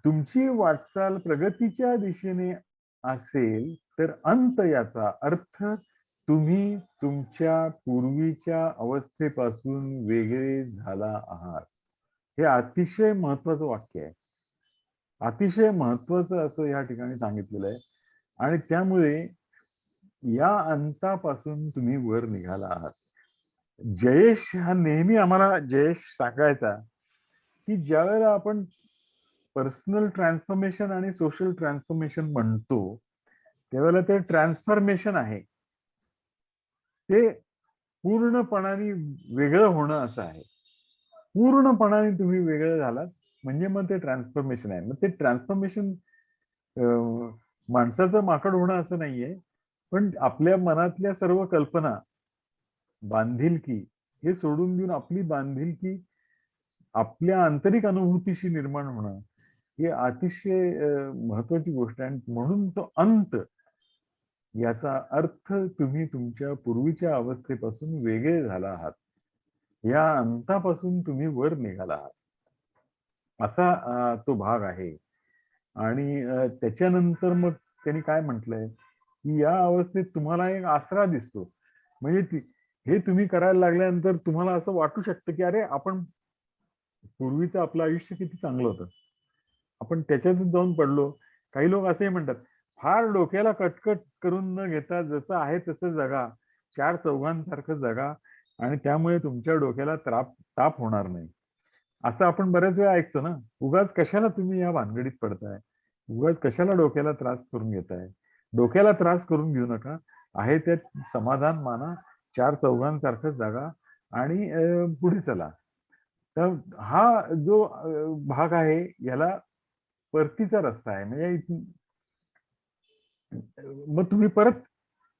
तुमची वाटचाल प्रगतीच्या दिशेने असेल तर अंत याचा अर्थ तुम्ही तुमच्या पूर्वीच्या अवस्थेपासून वेगळे झाला आहात. हे अतिशय महत्वाचं वाक्य आहे. अतिशय महत्वाचं असं या ठिकाणी सांगितलेलं आहे आणि त्यामुळे या अंतापासून तुम्ही वर निघाला आहात. जयेश हा नेहमी आम्हाला जयेश सांगायचा की ज्या वेळेला आपण पर्सनल ट्रान्सफॉर्मेशन आणि सोशल ट्रान्सफॉर्मेशन म्हणतो त्यावेळेला ते ट्रान्सफॉर्मेशन आहे ते पूर्णपणाने वेगळं होणं असं आहे. पूर्णपणाने तुम्ही वेगळं झालात म्हणजे मग ते ट्रान्सफॉर्मेशन आहे. मग ते ट्रान्सफॉर्मेशन माणसाचं माकड होणं असं नाहीये, पण आपल्या मनातल्या सर्व कल्पना, बांधिलकी हे सोडून देऊन आपली बांधिलकी आपल्या आंतरिक अनुभूतीशी निर्माण होणं ही अतिशय महत्वाची गोष्ट आहे. म्हणून तो अंत याचा अर्थ तुम्ही तुमच्या पूर्वीच्या अवस्थेपासून वेगळे झाला आहात. या अंतापासून तुम्ही वर निघाला आहात. असा तो भाग आहे. आणि त्याच्यानंतर मग त्यांनी काय म्हटलंय की या अवस्थेत तुम्हाला एक आसरा दिसतो. म्हणजे हे तुम्ही करायला लागल्यानंतर तुम्हाला असं वाटू शकतं की अरे आपण पूर्वीचं आपलं आयुष्य किती चांगलं होतं, आपण त्याच्यातून जाऊन पडलो. काही लोक असेही म्हणतात फार डोक्याला कटकट करून न घेता जसं आहे तसं जगा, चार चौघांसारखं जगा आणि त्यामुळे तुमच्या डोक्याला ताप होणार नाही. असं आपण बऱ्याच वेळा ऐकतो ना. उगाच कशाला तुम्ही या भानगडीत पडताय, उगाच कशाला डोक्याला त्रास करून घेताय. डोक्याला त्रास करून घेऊ नका. आहे त्यात समाधान माना, चार चौघांसारखं जगा आणि पुढे चला. तर हा जो भाग आहे याला परतीचा रस्ता आहे. म्हणजे मग तुम्ही परत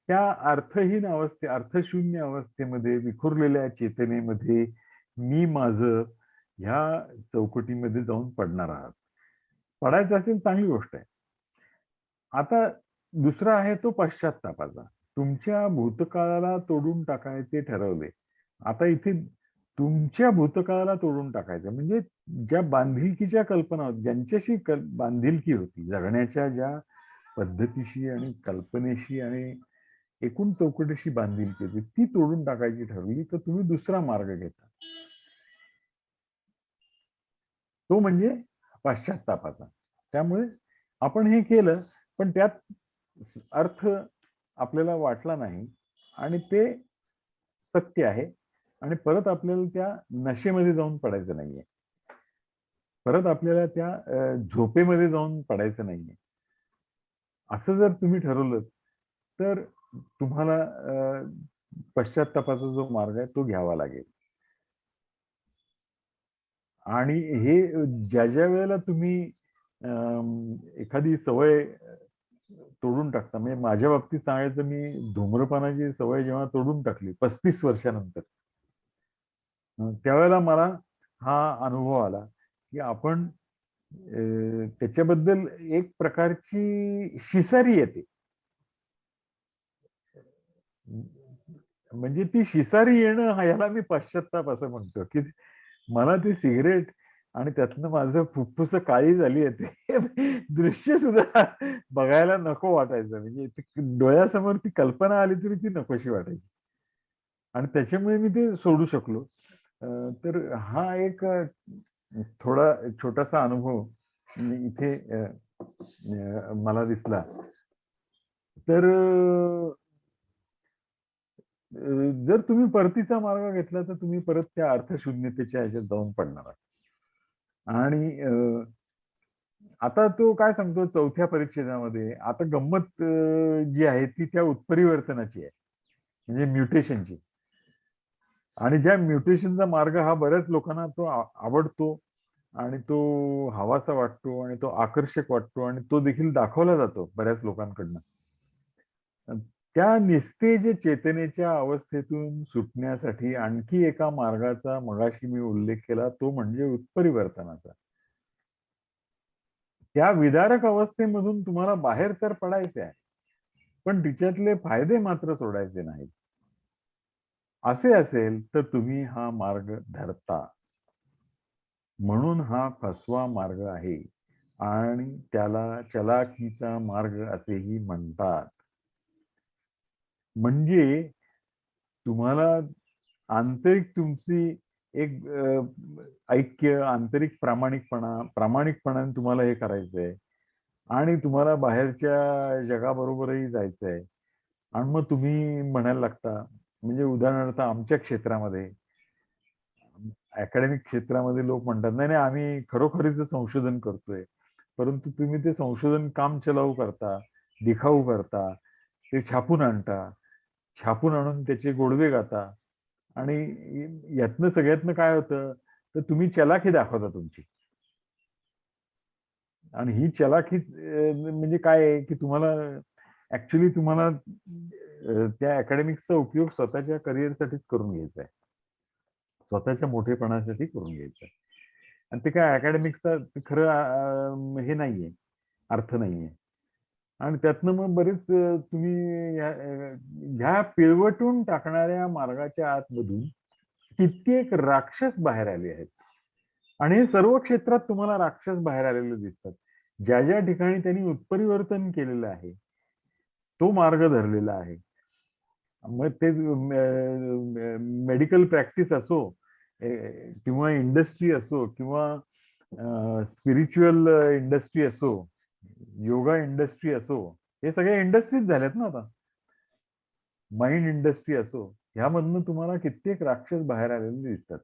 त्या अर्थहीन अर्थशून्य अवस्थेमध्ये विखुरलेल्या चेतनेमध्ये मी माझं ह्या चौकटीमध्ये जाऊन पडणार आहात. पडायचं असेल चांगली गोष्ट आहे. आता दुसरा आहे तो पश्चात्तापाचा. तुमच्या भूतकाळाला तोडून टाकायचे ठरवले. आता इथे तुमच्या भूतकाळाला तोडून टाकायचं म्हणजे ज्या बांधिलकीच्या कल्पना होत्या, ज्यांच्याशी बांधिलकी होती जगण्याच्या, ज्या पद्धतीशी आणि कल्पनेशी आणि एकूण चौकटीशी बांधिलकी होती, ती तोडून टाकायची ठरवली तर तुम्ही दुसरा मार्ग घेता. तो म्हणजे पश्चात्तापाचा. त्यामुळे आपण हे केलं पण त्यात अर्थ आपल्याला वाटला नाही आणि ते सत्य आहे आणि परत आपल्याला त्या नशेमध्ये जाऊन पडायचं नाहीये. परत आपल्याला त्या झोपेमध्ये जाऊन पडायचं नाहीये. असं जर तुम्ही ठरवलं तर तुम्हाला पश्चात्तापाचा जो मार्ग आहे तो घ्यावा लागेल. आणि हे ज्या वेळेला तुम्ही एखादी सवय तोडून टाकता, म्हणजे माझ्या बाबतीत सांगायचं, मी धूम्रपानाची सवय जेव्हा तोडून टाकली 35 वर्षानंतर, त्यावेळेला मला हा अनुभव आला की आपण त्याच्याबद्दल एक प्रकारची शिसारी येते. म्हणजे ती शिसारी येणं ह्याला मी पश्चात्ताप असं म्हणतो की मला ते सिगरेट आणि त्यातनं माझं फुफ्फुस काळी झाली आहे. ते दृश्य सुद्धा बघायला नको वाटायचं. म्हणजे डोळ्यासमोर ती कल्पना आली तरी ती नकोशी वाटायची. आणि त्याच्यामुळे मी ते सोडू शकलो. तर हा एक थोडा छोटासा अनुभव इथे मला दिसला. तर जर तुम्ही परतीचा मार्ग घेतला तर तुम्ही परत त्या अर्थशून्यतेच्या ह्याच्यात जाऊन पडणार आहात. आणि आता तो काय सांगतो चौथ्या परिच्छेदामध्ये, आता गंमत जी आहे ती त्या उत्परिवर्तनाची आहे, म्हणजे म्युटेशनची. आणि ज्या म्युटेशनचा मार्ग हा बऱ्याच लोकांना तो आवडतो आणि तो हवासा वाटतो आणि तो आकर्षक वाटतो आणि तो देखील दाखवला जातो बऱ्याच लोकांकडनं. त्या निस्तेज चेतनेच्या अवस्थेतून सुटण्यासाठी आणखी एका मार्गाचा मगाशी मी उल्लेख केला, तो म्हणजे उत्परिवर्तनाचा. त्या विदारक अवस्थेमधून तुम्हाला बाहेर तर पडायचे आहे, पण तिच्यातले फायदे मात्र सोडायचे नाहीत. असे असेल तर तुम्ही हा मार्ग धरता. म्हणून हा फसवा मार्ग आहे आणि त्याला चलाखीचा मार्ग असेही म्हणतात. म्हणजे तुम्हाला आंतरिक तुमची एक ऐक्य, आंतरिक प्रामाणिकपणाने तुम्हाला हे करायचंय आणि तुम्हाला बाहेरच्या जगाबरोबरही जायचंय. आणि मग तुम्ही म्हणायला लागता, म्हणजे उदाहरणार्थ आमच्या क्षेत्रामध्ये, अकॅडमिक क्षेत्रामध्ये लोक म्हणतात, नाही नाही आम्ही खरोखरीच संशोधन करतोय. परंतु तुम्ही ते संशोधन काम चलाऊ करता, दिखाऊ करता, ते छापून आणता, छापून आणून त्याचे गोडवे गाता. आणि यातनं सगळ्यातनं काय होतं, तर तुम्ही चलाखी दाखवता तुमची. आणि ही चलाखी म्हणजे काय आहे, की तुम्हाला ऍक्च्युली तुम्हाला त्या अकॅडमिक्सचा उपयोग स्वतःच्या करिअरसाठीच करून घ्यायचा आहे, स्वतःच्या मोठेपणासाठी करून घ्यायचं आहे. आणि ते काय अकॅडमिक्सचा खरं हे नाहीये, अर्थ नाहीये. आणि त्यातनं मग बरेच तुम्ही ह्या पिळवटून टाकणाऱ्या मार्गाच्या आतमधून कित्येक राक्षस बाहेर आले आहेत. आणि हे सर्व क्षेत्रात तुम्हाला राक्षस बाहेर आलेले दिसतात. ज्या ज्या ठिकाणी त्यांनी उत्परिवर्तन केलेलं आहे, तो मार्ग धरलेला आहे. मग ते मेडिकल प्रॅक्टिस असो, किंवा इंडस्ट्री असो, किंवा स्पिरिच्युअल इंडस्ट्री असो, योगा इंडस्ट्री असो, हे सगळे इंडस्ट्रीज झाल्यात ना आता. माइंड इंडस्ट्री असो, ह्यामधनं तुम्हाला कित्येक राक्षस बाहेर आलेले दिसतात.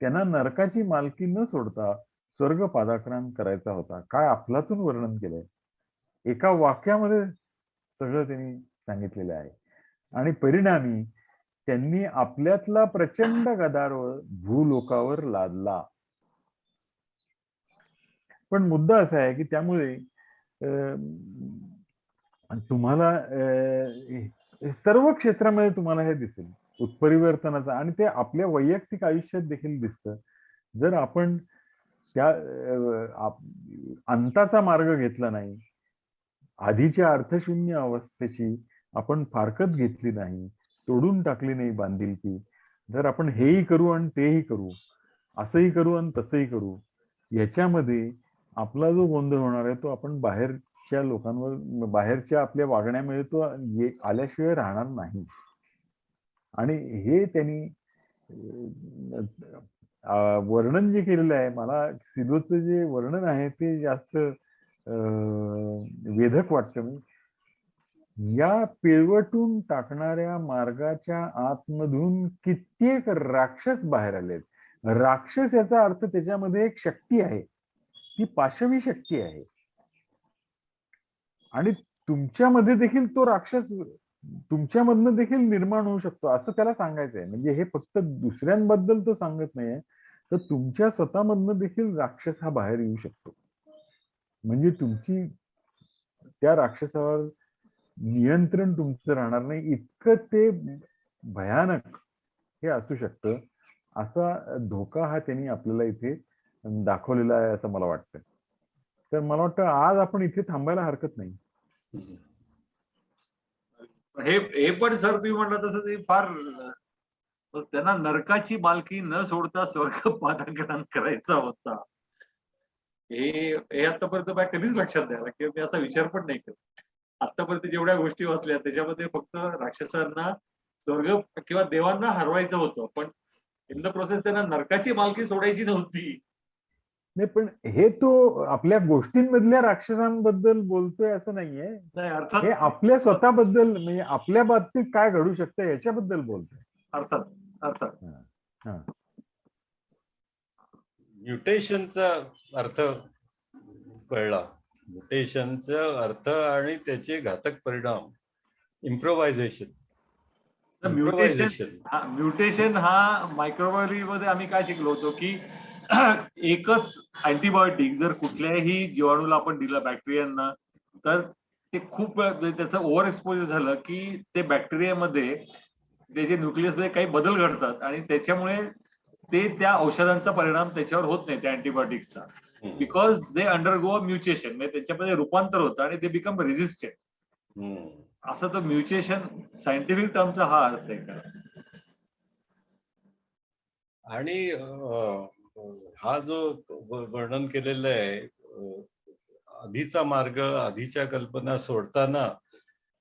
त्यांना नरकाची मालकी न सोडता स्वर्ग पादाक्रांत करायचा होता. काय अफलातून वर्णन केलंय, एका वाक्यामध्ये सगळं त्यांनी सांगितलेलं आहे. आणि परिणामी त्यांनी आपल्यातला प्रचंड गदारोळ भूलोकावर लादला. पण मुद्दा असा आहे की त्यामुळे तुम्हाला सर्व क्षेत्रामध्ये तुम्हाला हे दिसेल उत्परिवर्तनाचा, आणि ते आपल्या वैयक्तिक आयुष्यात देखील दिसतं. जर आपण त्या अंताचा मार्ग घेतला नाही, आधीच्या अर्थशून्य अवस्थेची आपण फारकत घेतली नाही, तोडून टाकली नाही बांधिलकी, जर आपण हेही करू आणि तेही करू, असंही करू आणि तसंही करू, याच्यामध्ये आपला जो गोंधळ होणार आहे तो आपण बाहेरच्या लोकांवर, बाहेरच्या आपल्या वागण्यामुळे तो आल्याशिवाय राहणार नाही. आणि हे त्यांनी वर्णन जे केलेलं आहे, मला सिधोचं जे वर्णन आहे ते जास्त वेधक वाटतं. या पिळवटून टाकणाऱ्या मार्गाच्या आतमधून कित्येक राक्षस बाहेर आलेत. राक्षस याचा अर्थ त्याच्यामध्ये एक शक्ती आहे, ती पाशवी शक्ती आहे. आणि तुमच्यामध्ये देखील तो राक्षस तुमच्यामधनं देखील निर्माण होऊ शकतो, असं त्याला सांगायचंय. म्हणजे हे फक्त दुसऱ्यांबद्दल तो सांगत नाहीये, तर तुमच्या स्वतःमधनं देखील राक्षस हा बाहेर येऊ शकतो. म्हणजे तुमची त्या राक्षसावर नियंत्रण तुमचं राहणार नाही, इतकं ते भयानक हे असू शकतं. असा धोका हा त्यांनी आपल्याला इथे दाखवलेला आहे असं मला वाटतं. तर मला वाटतं आज आपण इथे थांबायला हरकत नाही. हे पण सर तुम्ही म्हणलं तसं ते फार, त्यांना नरकाची मालकी न सोडता स्वर्ग पादाक्रांत करायचा होता. हे आतापर्यंत माझ्या कधीच लक्षात द्यायला किंवा मी असा विचार पण नाही केला. आतापर्यंत जेवढ्या गोष्टी वाचल्या त्याच्यामध्ये फक्त राक्षसांना स्वर्ग किंवा देवांना हरवायचं होतं, पण इन द प्रोसेस त्यांना नरकाची मालकी सोडायची नव्हती. नाही, पण हे तो आपल्या गोष्टींमधल्या राक्षसांबद्दल बोलतोय असं नाहीये. नाही हे अर्थात आपल्या स्वतःबद्दल, म्हणजे आपल्या बाबतीत काय घडू शकतं याच्याबद्दल बोलतोय. अर्थात अर्थात हा. म्युटेशनचा अर्थ कळला, म्युटेशनचा अर्थ आणि त्याचे घातक परिणाम. इम्प्रोव्हायझेशन म्युटेशन हा मायक्रोबायोलॉजी मध्ये आम्ही काय शिकलो होतो की एकच अँटीबायोटिक जर कुठल्याही जीवाणूला आपण दिलं, बॅक्टेरियांना, तर ते खूप त्याचं ओव्हर एक्सपोजर झालं की ते बॅक्टेरियामध्ये त्याचे न्यूक्लियस मध्ये काही बदल घडतात आणि त्याच्यामुळे ते त्या औषधांचा परिणाम त्याच्यावर होत नाही, त्या अँटीबायोटिक्सचा, बिकॉज दे अंडरगो म्युटेशन, म्हणजे त्याच्यामध्ये रूपांतर होतं आणि ते बिकम रेझिस्टंट. असं तर म्युटेशन सायंटिफिक टर्मचा हा अर्थ आहे का. आणि हा जो वर्णन केलेला आहे, आधीचा मार्ग, आधीच्या कल्पना सोडताना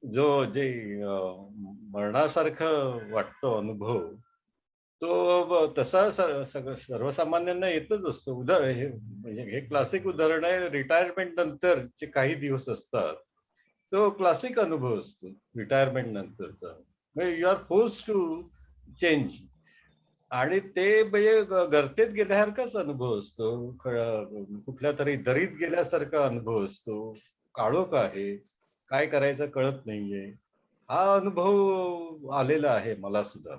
जो जे मरणासारखं वाटतो अनुभव, तो तसा सर्वसामान्यांना येतच असतो. म्हणजे हे क्लासिक उदाहरण आहे. रिटायरमेंट नंतरचे काही दिवस असतात, तो क्लासिक अनुभव असतो रिटायरमेंट नंतरचा. म्हणजे you are force to change, आणि ते म्हणजे गर्तेत गेल्यासारखाच अनुभव असतो, कुठल्या तरी दरीत गेल्यासारखा अनुभव असतो. काळोख आहे, काय करायचं कळत नाहीये. हा अनुभव आलेला आहे मला सुद्धा.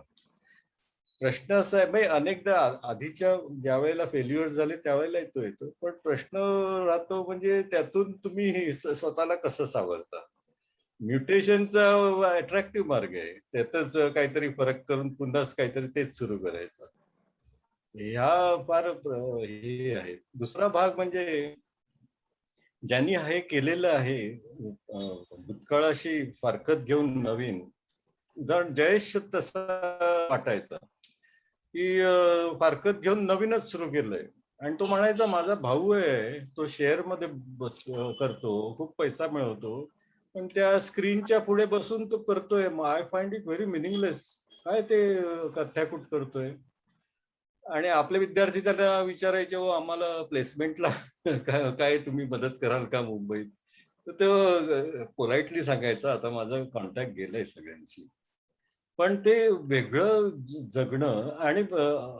प्रश्न असा आहे, म्हणजे अनेकदा आधीच्या ज्या वेळेला फेल्युअर झाले त्यावेळेला येतो, पण प्रश्न राहतो म्हणजे त्यातून तुम्ही स्वतःला कसं सावरता. म्युटेशनचा अट्रॅक्टिव्ह मार्ग आहे, त्यातच काहीतरी फरक करून पुन्हाच काहीतरी तेच सुरू करायचं. ह्या फार हे आहे. दुसरा भाग म्हणजे ज्यांनी हे केलेलं आहे, भूतकाळाशी फारकत घेऊन नवीन, उदाहरण जयेश तसा वाटायचा की फारकत घेऊन नवीनच सुरू केलंय. आणि तो म्हणायचा माझा भाऊ आहे, तो शेअर मध्ये करतो, खूप पैसा मिळवतो, पण त्या स्क्रीनच्या पुढे बसून तो करतोय. I find it very meaningless. काय ते कथ्याकूट करतोय. आणि आपले विद्यार्थी त्याला विचारायचे, आम्हाला प्लेसमेंटला काय तुम्ही मदत कराल का मुंबईत. तर तो पोलाइटली सांगायचा, आता माझं कॉन्टॅक्ट गेलंय सगळ्यांची. पण ते वेगळं जगणं आणि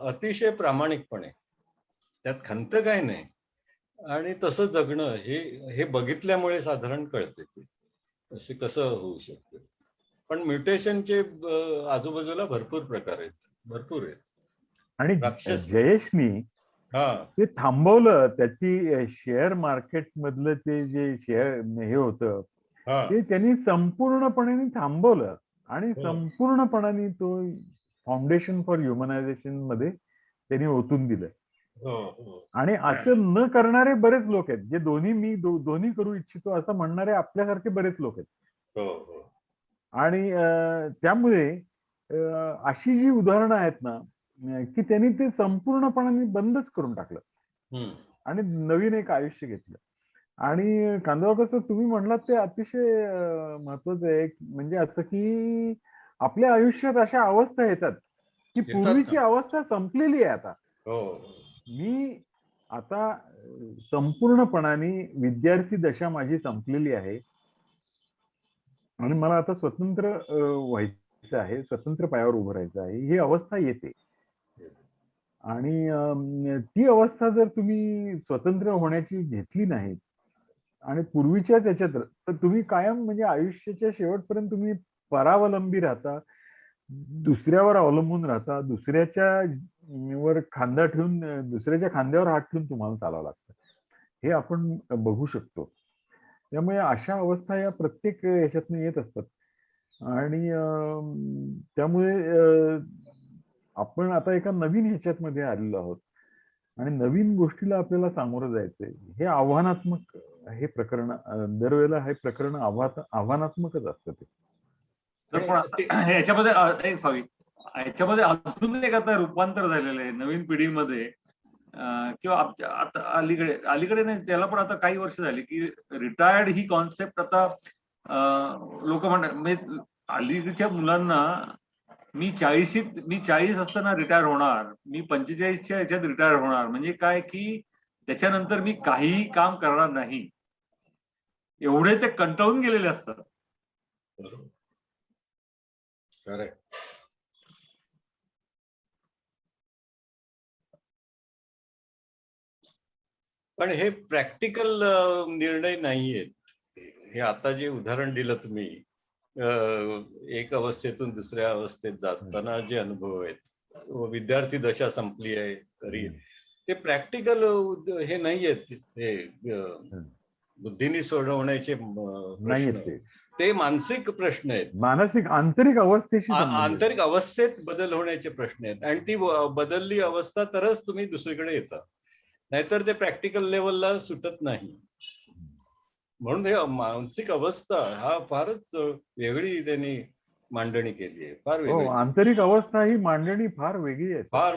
अतिशय प्रामाणिकपणे, त्यात खंत काय नाही, आणि तसं जगणं हे बघितल्यामुळे साधारण कळते ते असे कसं होऊ शकतं. पण म्युटेशनचे आजूबाजूला भरपूर प्रकार आहेत, भरपूर आहेत. आणि राक्षस जयेशनी हा ते थांबवलं. त्याची शेअर मार्केट मधलं ते जे शेअर हे होतं हा ते त्यांनी संपूर्णपणे थांबवलं आणि हो, संपूर्णपणाने तो फाउंडेशन फॉर ह्युमनायझेशन मध्ये त्यांनी ओतून दिलं. हो, हो. आणि असं न करणारे बरेच लोक आहेत, जे दोन्ही करू इच्छितो असं म्हणणारे आपल्यासारखे बरेच लोक आहेत. हो, हो. आणि त्यामुळे अशी जी उदाहरणं आहेत ना, की त्यांनी ते संपूर्णपणाने बंदच करून टाकलं आणि नवीन एक आयुष्य घेतलं. आणि कांदळकर सर, तुम्ही म्हणलात ते अतिशय महत्वाचं आहे. म्हणजे असं की आपल्या आयुष्यात अशा अवस्था येतात की येतात पूर्वीची ना. अवस्था संपलेली आहे आता. हो. मी आता संपूर्णपणाने विद्यार्थी दशा माझी संपलेली आहे आणि मला आता स्वतंत्र व्हायचं आहे, स्वतंत्र पायावर उभं राहायचं आहे, ही अवस्था येते. आणि ती अवस्था जर तुम्ही स्वतंत्र होण्याची घेतली नाही आणि पूर्वीच्या त्याच्यात, तर तुम्ही कायम म्हणजे आयुष्याच्या शेवटपर्यंत तुम्ही परावलंबी राहता, दुसऱ्यावर अवलंबून राहता, दुसऱ्याच्या वर खांदा ठेवून, दुसऱ्याच्या खांद्यावर हात ठेवून तुम्हाला चालावं लागतं. हे आपण बघू शकतो. त्यामुळे अशा अवस्था या प्रत्येक याच्यातनं येत असतात. आणि त्यामुळे आपण आता एका नवीन ह्याच्यात आलेलो आहोत आणि नवीन गोष्टीला आपल्याला सामोरं जायचंय. हे आव्हानात्मक हे प्रकरण, दरवेळेला हे प्रकरण आव्हानात्मकच असतं ते. तर पण याच्यामध्ये सॉरी, याच्यामध्ये अजून एक आता रूपांतर झालेलं आहे नवीन पिढीमध्ये, किंवा आता अलीकडे नाही, त्याला पण आता काही वर्ष झाली की रिटायर्ड ही कॉन्सेप्ट आता लोक म्हणतात. म्हणजे अलीकडच्या मुलांना मी 40 असताना रिटायर होणार, मी 45च्या ह्याच्यात रिटायर होणार, म्हणजे काय की त्याच्यानंतर मी काहीही काम करणार नाही, एवढे ते कंटाळून गेलेले असतात. बरोबर. करेक्ट. पण हे प्रॅक्टिकल निर्णय नाहीयेत. हे आता जे उदाहरण दिलं तुम्ही, एक अवस्थेतून दुसऱ्या अवस्थेत जाताना जे अनुभव आहेत, विद्यार्थी दशा संपली आहे तरी ते प्रॅक्टिकल हे नाहीयेत. हे बुद्धीने सोडवण्याचे नाहीयेत प्रश्न, ते. ते मानसिक प्रश्न आहेत. मानसिक आंतरिक अवस्थेशी संबंधित. आंतरिक अवस्थेत बदल होण्याचे प्रश्न आहेत, आणि ती बदलली अवस्था तरच तुम्ही दुसरीकडे येता, नाहीतर ते प्रॅक्टिकल लेवलला सुटत नाही. म्हणून हे मानसिक अवस्था हा फारच वेगळी त्यांनी मांडणी केली आहे, फार हो, वेगळी, आंतरिक अवस्था ही मांडणी फार वेगळी आहे. फार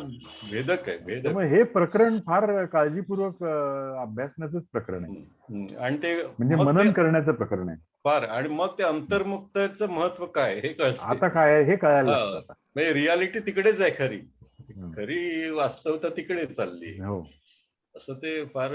भेदक आहे, भेदक. त्यामुळे हे प्रकरण फार काळजीपूर्वक अभ्यासण्याचंच प्रकरण आहे. आणि ते म्हणजे मग मनन ते करण्याचं प्रकरण आहे. फार, आणि मग ते अंतर्मुक्ताचं महत्व काय हे कळतं. आता काय आहे हे कळायला लागतं आता. म्हणजे रियालिटी तिकडेच आहे, खरी वास्तवता तिकडे चालली, हो. असं ते फार